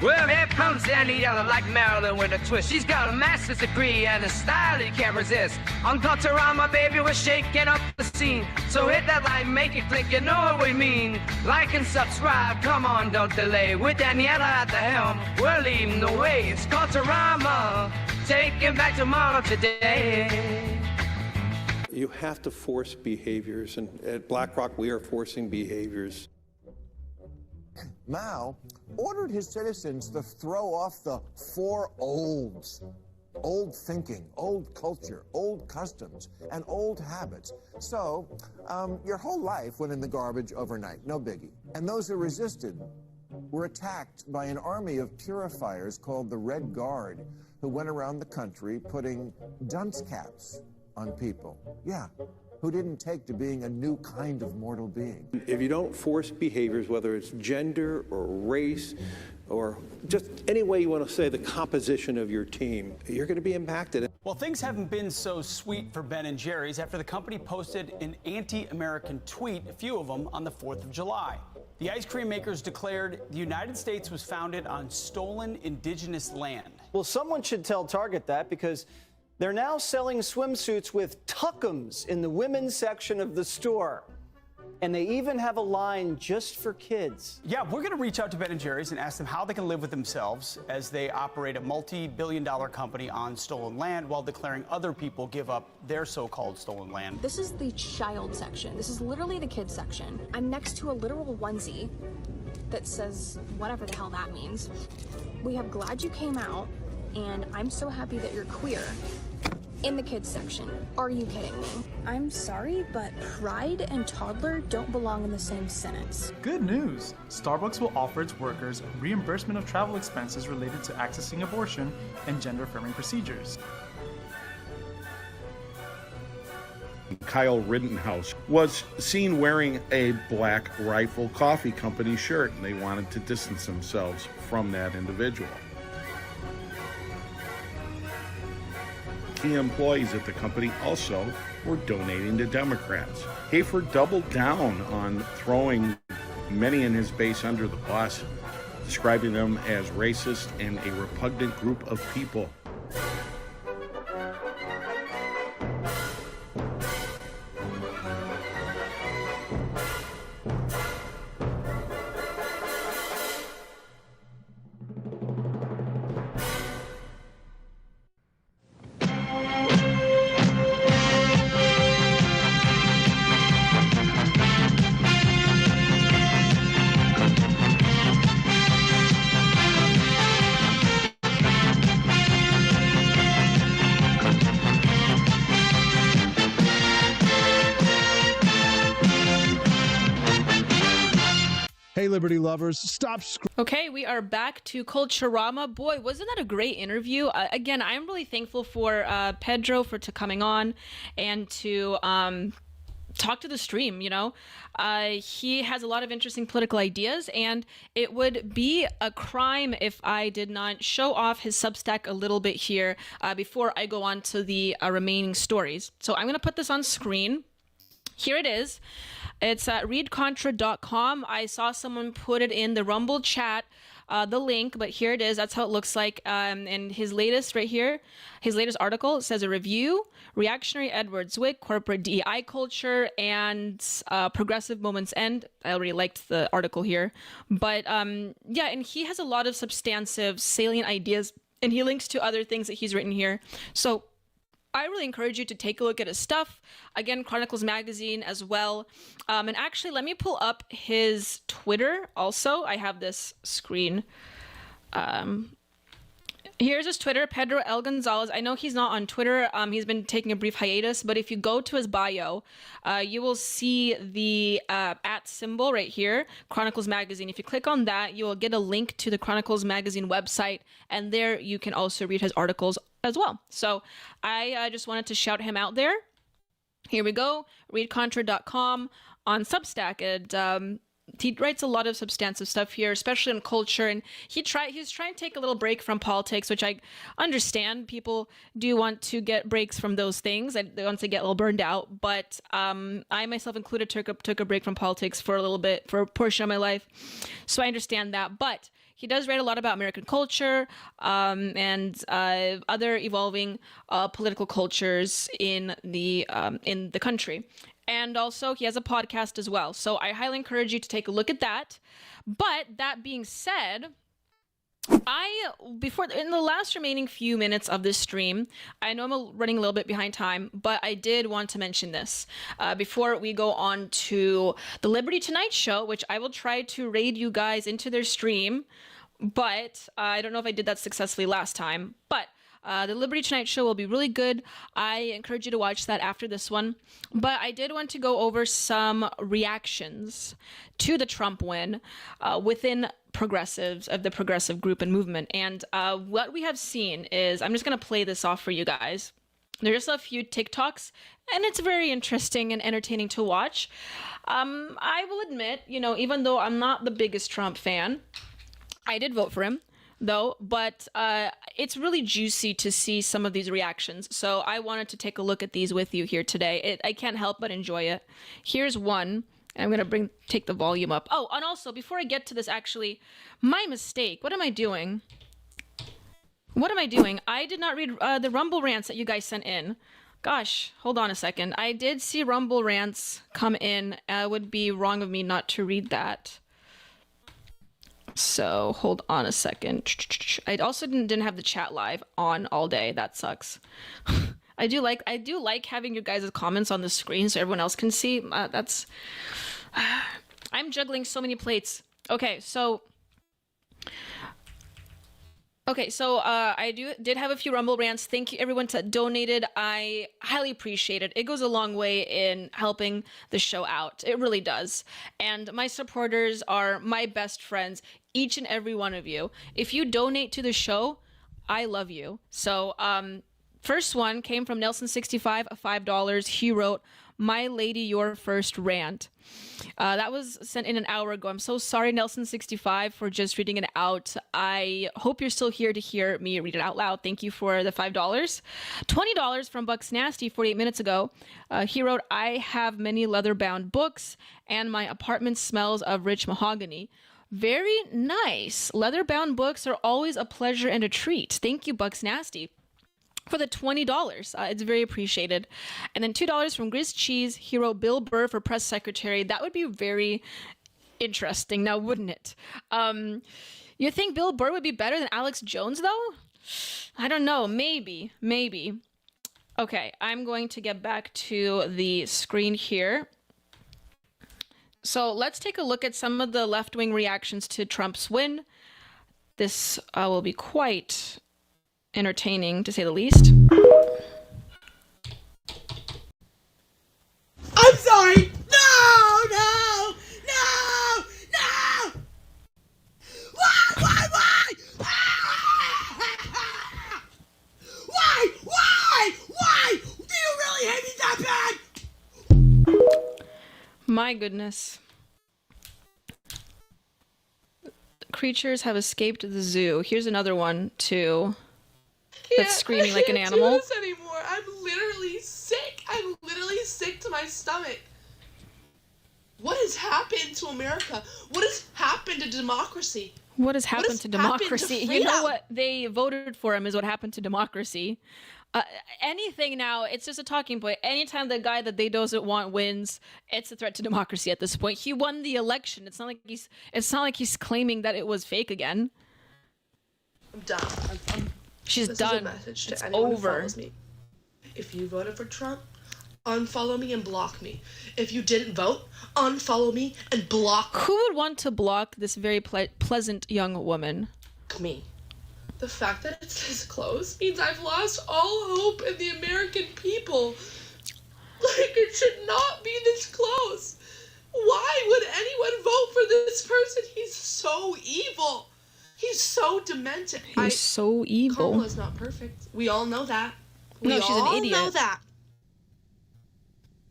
Well, here comes Daniela like Marilyn with a twist. She's got a master's degree and a style you can't resist. On Culturama, baby, we're shaking up the scene. So hit that like, make it click, you know what we mean. Like and subscribe, come on, don't delay. With Daniela at the helm, we're leading the way. It's Culturama, taking back tomorrow today. You have to force behaviors, and at BlackRock, we are forcing behaviors. Mao ordered his citizens to throw off the four olds. Old thinking, old culture, old customs, and old habits. So, your whole life went in the garbage overnight, no biggie. And those who resisted were attacked by an army of purifiers called the Red Guard, who went around the country putting dunce caps on people. Yeah, who didn't take to being a new kind of mortal being. If you don't force behaviors, whether it's gender or race or just any way you want to say the composition of your team, you're going to be impacted. Well, things haven't been so sweet for Ben and Jerry's after the company posted an anti-American tweet, a few of them, on the 4th of July. The ice cream makers declared the United States was founded on stolen indigenous land. Well, someone should tell Target that, because they're now selling swimsuits with tuckums in the women's section of the store. And they even have a line just for kids. Yeah, we're going to reach out to Ben & Jerry's and ask them how they can live with themselves as they operate a multi-billion-dollar company on stolen land while declaring other people give up their so-called stolen land. This is the child section. This is literally the kids section. I'm next to a literal onesie that says whatever the hell that means. We have glad you came out, and I'm so happy that you're queer. In the kids section. Are you kidding me? I'm sorry, but pride and toddler don't belong in the same sentence. Good news! Starbucks will offer its workers reimbursement of travel expenses related to accessing abortion and gender-affirming procedures. Kyle Rittenhouse was seen wearing a Black Rifle Coffee Company shirt, and they wanted to distance themselves from that individual. Key employees at the company also were donating to Democrats. Hafer doubled down on throwing many in his base under the bus, describing them as racist and a repugnant group of people. Hey, Liberty lovers, stop Okay, we are back to Culturama. Boy, wasn't that a great interview? Again, I'm really thankful for Pedro for coming on and to talk to the stream, you know. He has a lot of interesting political ideas, and it would be a crime if I did not show off his Substack a little bit here before I go on to the remaining stories. So I'm going to put this on screen. Here it is. It's at readcontra.com. I saw someone put it in the Rumble chat, the link, but here it is. That's how it looks like. And his latest right here, his latest article says a review, reactionary Edward Zwick, corporate DEI culture, and progressive moments end. I already liked the article here. But yeah, and he has a lot of substantive, salient ideas, and he links to other things that he's written here. So I really encourage you to take a look at his stuff. Again, Chronicles Magazine as well. And actually, let me pull up his Twitter also. I have this screen. Here's his Twitter, Pedro L. Gonzalez. I know he's not on Twitter. He's been taking a brief hiatus, but if you go to his bio, you will see the @ symbol right here, Chronicles Magazine. If you click on that, you will get a link to the Chronicles Magazine website, and there you can also read his articles as well. So I just wanted to shout him out there. Here we go, readcontra.com on Substack. And he writes a lot of substantive stuff here, especially in culture, and he's trying to take a little break from politics, which I understand. People do want to get breaks from those things. They want to get a little burned out, but I myself included took a break from politics for a little bit, for a portion of my life, so I understand that. But he does write a lot about American culture and other evolving political cultures in the country. And also, he has a podcast as well. So I highly encourage you to take a look at that. But that being said, in the last remaining few minutes of this stream, I know I'm running a little bit behind time, but I did want to mention this before we go on to the Liberty Tonight show, which I will try to raid you guys into their stream. But I don't know if I did that successfully last time. But the Liberty Tonight show will be really good. I encourage you to watch that after this one. But I did want to go over some reactions to the Trump win within progressives of the progressive group and movement. And what we have seen is, I'm just going to play this off for you guys. There's just a few TikToks, and it's very interesting and entertaining to watch. I will admit, even though I'm not the biggest Trump fan, I did vote for him, though, but it's really juicy to see some of these reactions. So I wanted to take a look at these with you here today. I can't help but enjoy it. Here's one. I'm going to take the volume up. Oh, and also, before I get to this, actually, my mistake. What am I doing? I did not read the Rumble rants that you guys sent in. Gosh, hold on a second. I did see Rumble rants come in. It would be wrong of me not to read that. So hold on a second. I also didn't have the chat live on all day. That sucks. I do like having your guys' comments on the screen so everyone else can see. I'm juggling so many plates. Okay, so I did have a few Rumble rants. Thank you everyone that donated. I highly appreciate it. It goes a long way in helping the show out. It really does. And my supporters are my best friends, each and every one of you. If you donate to the show, I love you. So first one came from Nelson65, $5. He wrote, "My lady, your first rant." That was sent in an hour ago. I'm so sorry, Nelson65, for just reading it out. I hope you're still here to hear me read it out loud. Thank you for the $5. $20 from Bucks Nasty 48 minutes ago. He wrote, "I have many leather-bound books, and my apartment smells of rich mahogany." Very nice. Leather-bound books are always a pleasure and a treat. Thank you, Bucks Nasty, for the $20. It's very appreciated. And then $2 from Grizz Cheese. He wrote, "Bill Burr for press secretary." That would be very interesting now, wouldn't it? You think Bill Burr would be better than Alex Jones, though? I don't know. Maybe. Okay, I'm going to get back to the screen here. So let's take a look at some of the left-wing reactions to Trump's win. This will be quite entertaining, to say the least. I'm sorry! No! Why? Why? Do you really hate me that bad? My goodness. Creatures have escaped the zoo. Here's another one, too. That's screaming like an animal. I can't do this anymore. I'm literally sick. I'm literally sick to my stomach. What has happened to America? What has happened to democracy? What has happened to democracy? Happened to You know freedom? what? They voted for him is what happened to democracy. Anything now, it's just a talking point. Anytime the guy that they doesn't want wins, it's a threat to democracy at this point. He won the election. It's not like he's claiming that it was fake again. I'm done. She's this done. Is a message to It's anyone over. who follows me. If you voted for Trump, unfollow me and block me. If you didn't vote, unfollow me and block me. Who would want to block this very pleasant young woman? Me. The fact that it's this close means I've lost all hope in the American people. Like, it should not be this close. Why would anyone vote for this person? He's so evil. He's so demented. He's so evil. Kamala's not perfect. We all know that. We No, she's an all idiot. know that.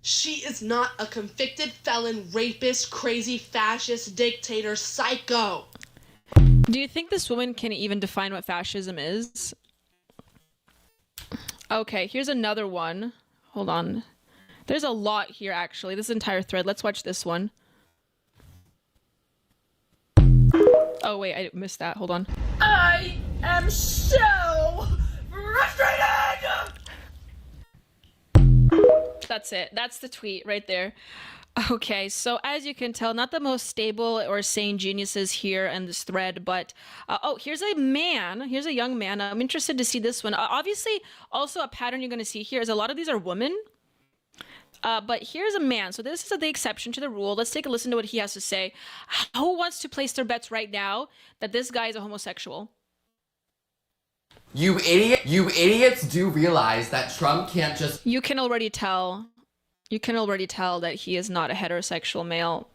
She is not a convicted felon, rapist, crazy, fascist, dictator, psycho. Do you think this woman can even define what fascism is? Okay, here's another one. Hold on. There's a lot here, actually. This entire thread. Let's watch this one. Oh, wait, I missed that. Hold on. I am so frustrated! That's it. That's the tweet right there. Okay, so as you can tell, not the most stable or sane geniuses here in this thread, but oh, here's a man. Here's a young man. I'm interested to see this one. Obviously, also a pattern you're going to see here is a lot of these are women. But here's a man. So this is the exception to the rule. Let's take a listen to what he has to say. Who wants to place their bets right now that this guy is a homosexual? You idiots do realize that Trump can't just... You can already tell that he is not a heterosexual male.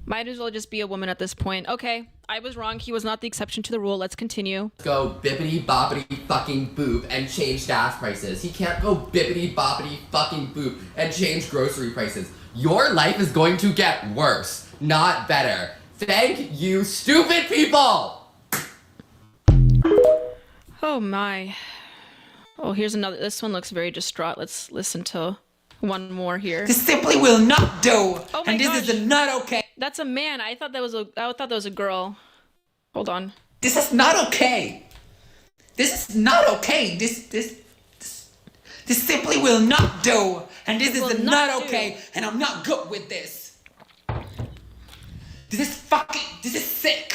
Might as well just be a woman at this point. Okay, I was wrong. He was not the exception to the rule. Let's continue. Go bippity boppity fucking boop and change gas prices. He can't go bippity boppity fucking boop and change grocery prices. Your life is going to get worse, not better. Thank you, stupid people! Oh my. Oh, here's another. This one looks very distraught. Let's listen to one more here. This simply will not do, Oh my and gosh. this is not okay. That's a man. I thought that was a girl. Hold on. This is not okay. This is not okay. This simply will not do, and this is not okay, and I'm not good with this. This is sick.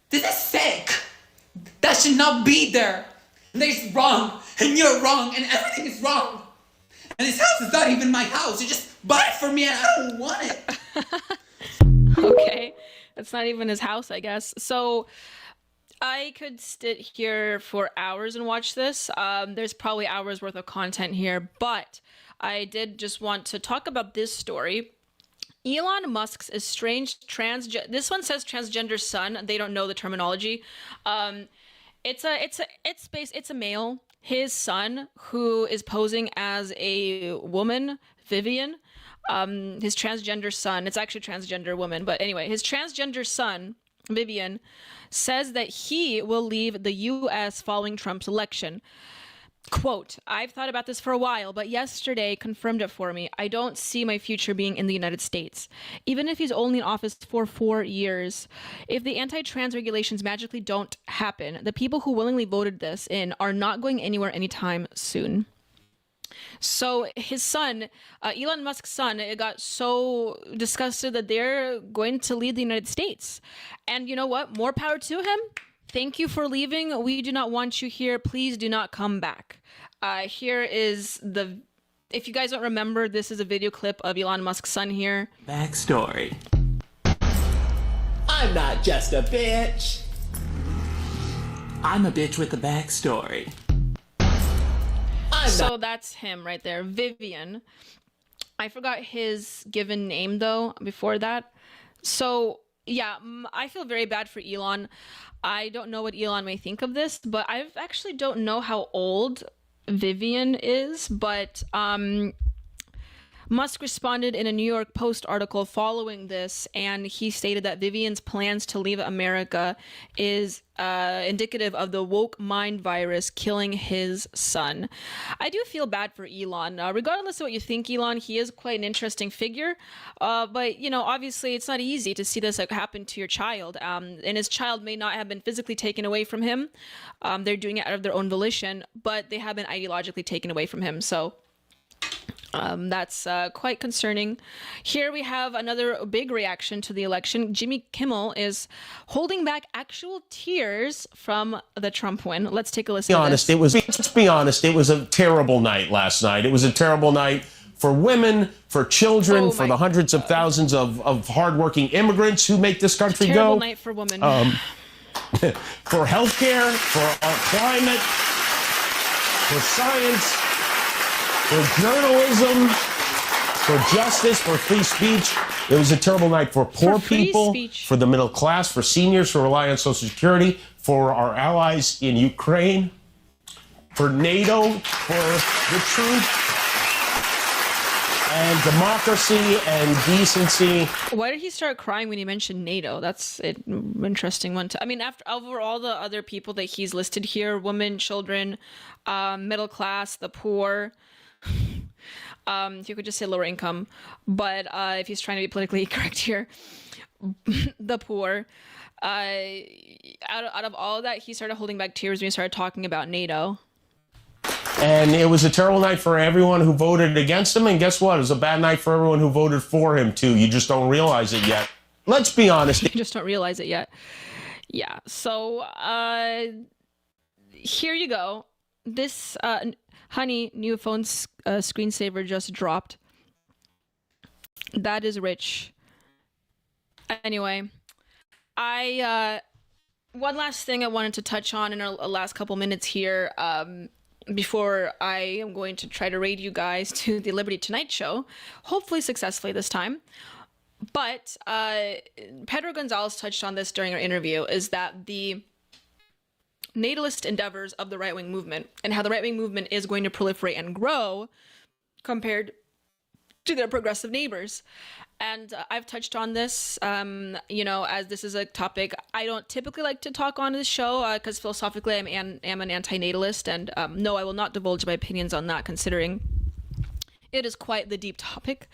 This is sick. That should not be there. And it's wrong, and you're wrong, and everything is wrong. And this house is not even my house. You just bought it for me, and I don't want it. Okay. It's not even his house, I guess. So I could sit here for hours and watch this. There's probably hours worth of content here, but I did just want to talk about this story. Elon Musk's estranged this one says transgender son. They don't know the terminology. It's a male. His son, who is posing as a woman, Vivian, his transgender son, it's actually a transgender woman, but anyway, his transgender son, Vivian, says that he will leave the U.S. following Trump's election. Quote, I've thought about this for a while, but yesterday confirmed it for me. I don't see my future being in the United States. Even if he's only in office for 4 years, if the anti-trans regulations magically don't happen, the people who willingly voted this in are not going anywhere anytime soon. So his son, Elon Musk's son, got so disgusted that they're going to leave the United States. And you know what? More power to him. Thank you for leaving. We do not want you here. Please do not come back. Here is if you guys don't remember, this is a video clip of Elon Musk's son here. Backstory. I'm not just a bitch. I'm a bitch with a backstory. So that's him right there, Vivian. I forgot his given name though before that. So yeah, I feel very bad for Elon. I don't know what Elon may think of this, but I actually don't know how old Vivian is, but Musk responded in a New York Post article following this, and he stated that Vivian's plans to leave America is indicative of the woke mind virus killing his son. I do feel bad for Elon. Regardless of what you think, Elon, he is quite an interesting figure. But, you know, obviously it's not easy to see this happen to your child. And his child may not have been physically taken away from him. They're doing it out of their own volition, but they have been ideologically taken away from him. So that's quite concerning. Here we have another big reaction to the election. Jimmy Kimmel is holding back actual tears from the Trump win. Let's take a listen to this. Let's be honest, it was a terrible night last night. It was a terrible night for women, for children, for the hundreds of thousands of hardworking immigrants who make this country go. Terrible night for women. For healthcare, for our climate, for science, for journalism, for justice, for free speech. It was a terrible night for poor people, for the middle class, for seniors who rely on Social Security, for our allies in Ukraine, for NATO, for the truth and democracy and decency. Why did he start crying when he mentioned NATO? That's an interesting one. I mean, after over all the other people that he's listed here, women, children, middle class, the poor. You could just say lower income, but if he's trying to be politically correct here, the poor. Out of all of that, he started holding back tears when he started talking about NATO. And it was a terrible night for everyone who voted against him. And guess what? It was a bad night for everyone who voted for him, too. You just don't realize it yet. Let's be honest. You just don't realize it yet. Yeah. So here you go. This, honey, new phone screensaver just dropped. That is rich. Anyway, one last thing I wanted to touch on in our last couple minutes here, before I am going to try to raid you guys to the Liberty Tonight show, hopefully successfully this time. But Pedro Gonzalez touched on this during our interview, is that the natalist endeavors of the right-wing movement and how the right-wing movement is going to proliferate and grow compared to their progressive neighbors. And I've touched on this, you know, as this is a topic I don't typically like to talk on this show because philosophically I'm an anti-natalist, and no, I will not divulge my opinions on that, considering it is quite the deep topic.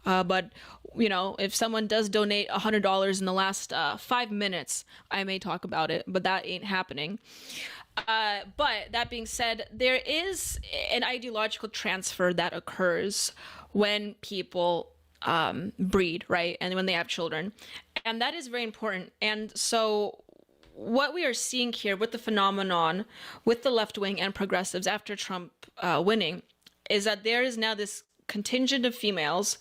But, you know, if someone does donate $100 in the last 5 minutes, I may talk about it, but that ain't happening. But that being said, there is an ideological transfer that occurs when people breed, right? And when they have children. And that is very important. And so what we are seeing here with the phenomenon with the left wing and progressives after Trump winning is that there is now this contingent of females,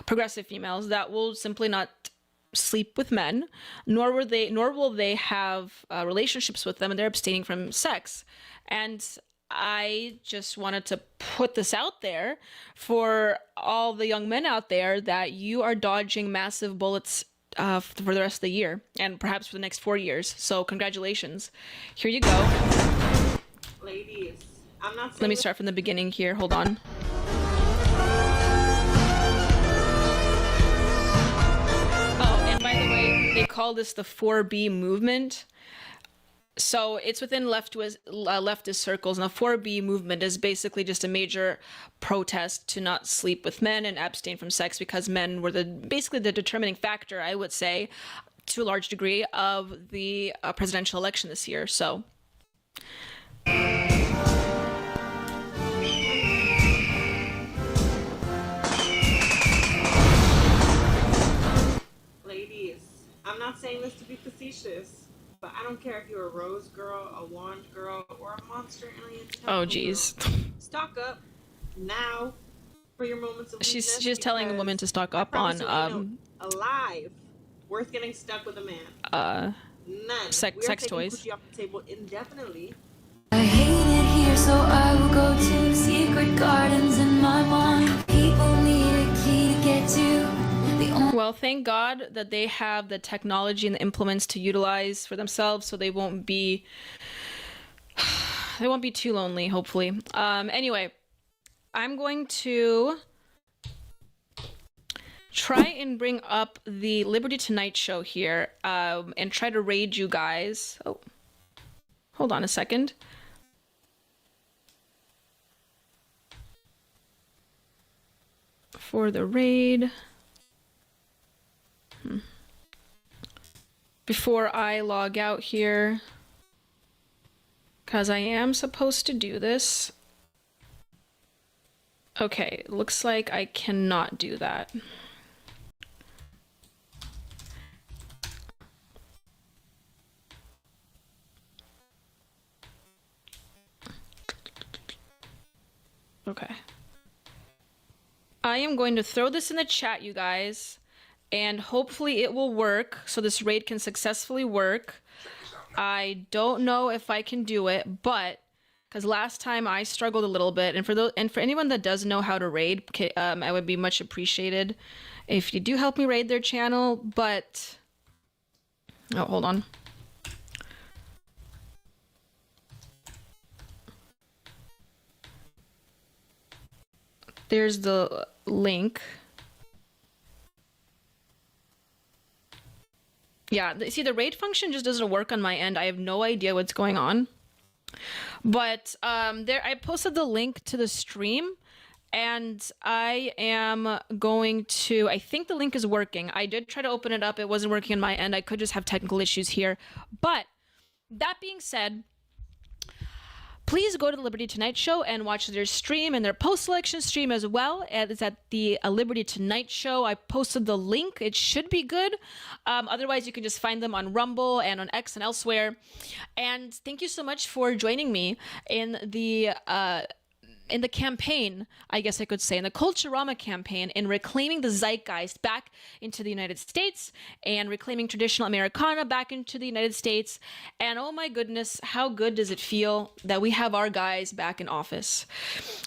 progressive females, that will simply not sleep with men, nor will they have relationships with them, and they're abstaining from sex. And I just wanted to put this out there for all the young men out there that you are dodging massive bullets for the rest of the year and perhaps for the next 4 years. So congratulations. Here you go. Ladies, I'm not saying Let me start from the beginning here. Hold on. Oh, and by the way, they call this the 4B movement. So it's within leftist circles, and the 4B movement is basically just a major protest to not sleep with men and abstain from sex, because men were basically the determining factor, I would say, to a large degree, of the presidential election this year. So. Ladies, I'm not saying this to be facetious, but I don't care if you're a rose girl, a wand girl, or a monster alien. Oh, geez. Stock up now for your moments of weakness. She's telling a woman to stock up on alive, worth getting stuck with a man. None. Sex toys. Coochie off the table indefinitely. I hate it here, so I will go to secret gardens in my mind. People need a key to get to. Well, thank God that they have the technology and the implements to utilize for themselves, so they won't be too lonely, hopefully. Anyway, I'm going to try and bring up the Liberty Tonight show here, and try to raid you guys. Oh, hold on a second. For the raid. Before I log out here, because I am supposed to do this. Okay, looks like I cannot do that. Okay. I am going to throw this in the chat, you guys, and hopefully it will work so this raid can successfully work. I don't know if I can do it, but because last time I struggled a little bit, and for anyone that does know how to raid, I would be much appreciated if you do help me raid their channel. But oh, hold on. There's the link. Yeah, see, the raid function just doesn't work on my end. I have no idea what's going on. But I posted the link to the stream, and I am going to, I think the link is working. I did try to open it up. It wasn't working on my end. I could just have technical issues here. But that being said, please go to the Liberty Tonight show and watch their stream and their post-election stream as well. It's at the Liberty Tonight show. I posted the link. It should be good. Otherwise, you can just find them on Rumble and on X and elsewhere. And thank you so much for joining me in the campaign, I guess I could say, in the Culturama campaign, in reclaiming the zeitgeist back into the United States and reclaiming traditional Americana back into the United States. And oh my goodness, how good does it feel that we have our guys back in office,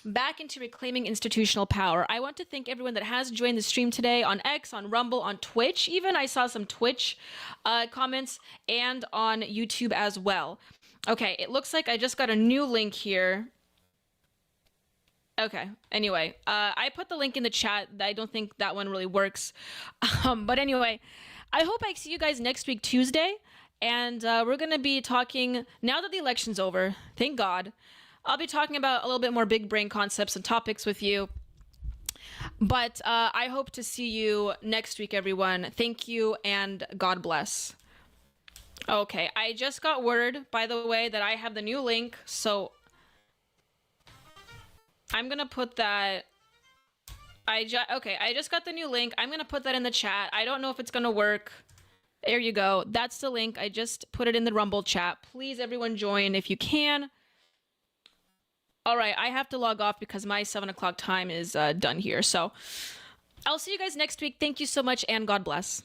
back into reclaiming institutional power. I want to thank everyone that has joined the stream today on X, on Rumble, on Twitch. Even I saw some Twitch comments, and on YouTube as well. Okay, it looks like I just got a new link here. Okay, anyway, I put the link in the chat. I don't think that one really works. But anyway, I hope I see you guys next week, Tuesday. And we're going to be talking, now that the election's over, thank God, I'll be talking about a little bit more big brain concepts and topics with you. But I hope to see you next week, everyone. Thank you, and God bless. Okay, I just got word, by the way, that I have the new link, so I'm gonna put that. Okay, I just got the new link. I'm gonna put that in the chat. I don't know if it's gonna work. There you go. That's the link. I just put it in the Rumble chat. Please, everyone, join if you can. All right, I have to log off because my 7 o'clock time is done here. So I'll see you guys next week. Thank you so much, and God bless.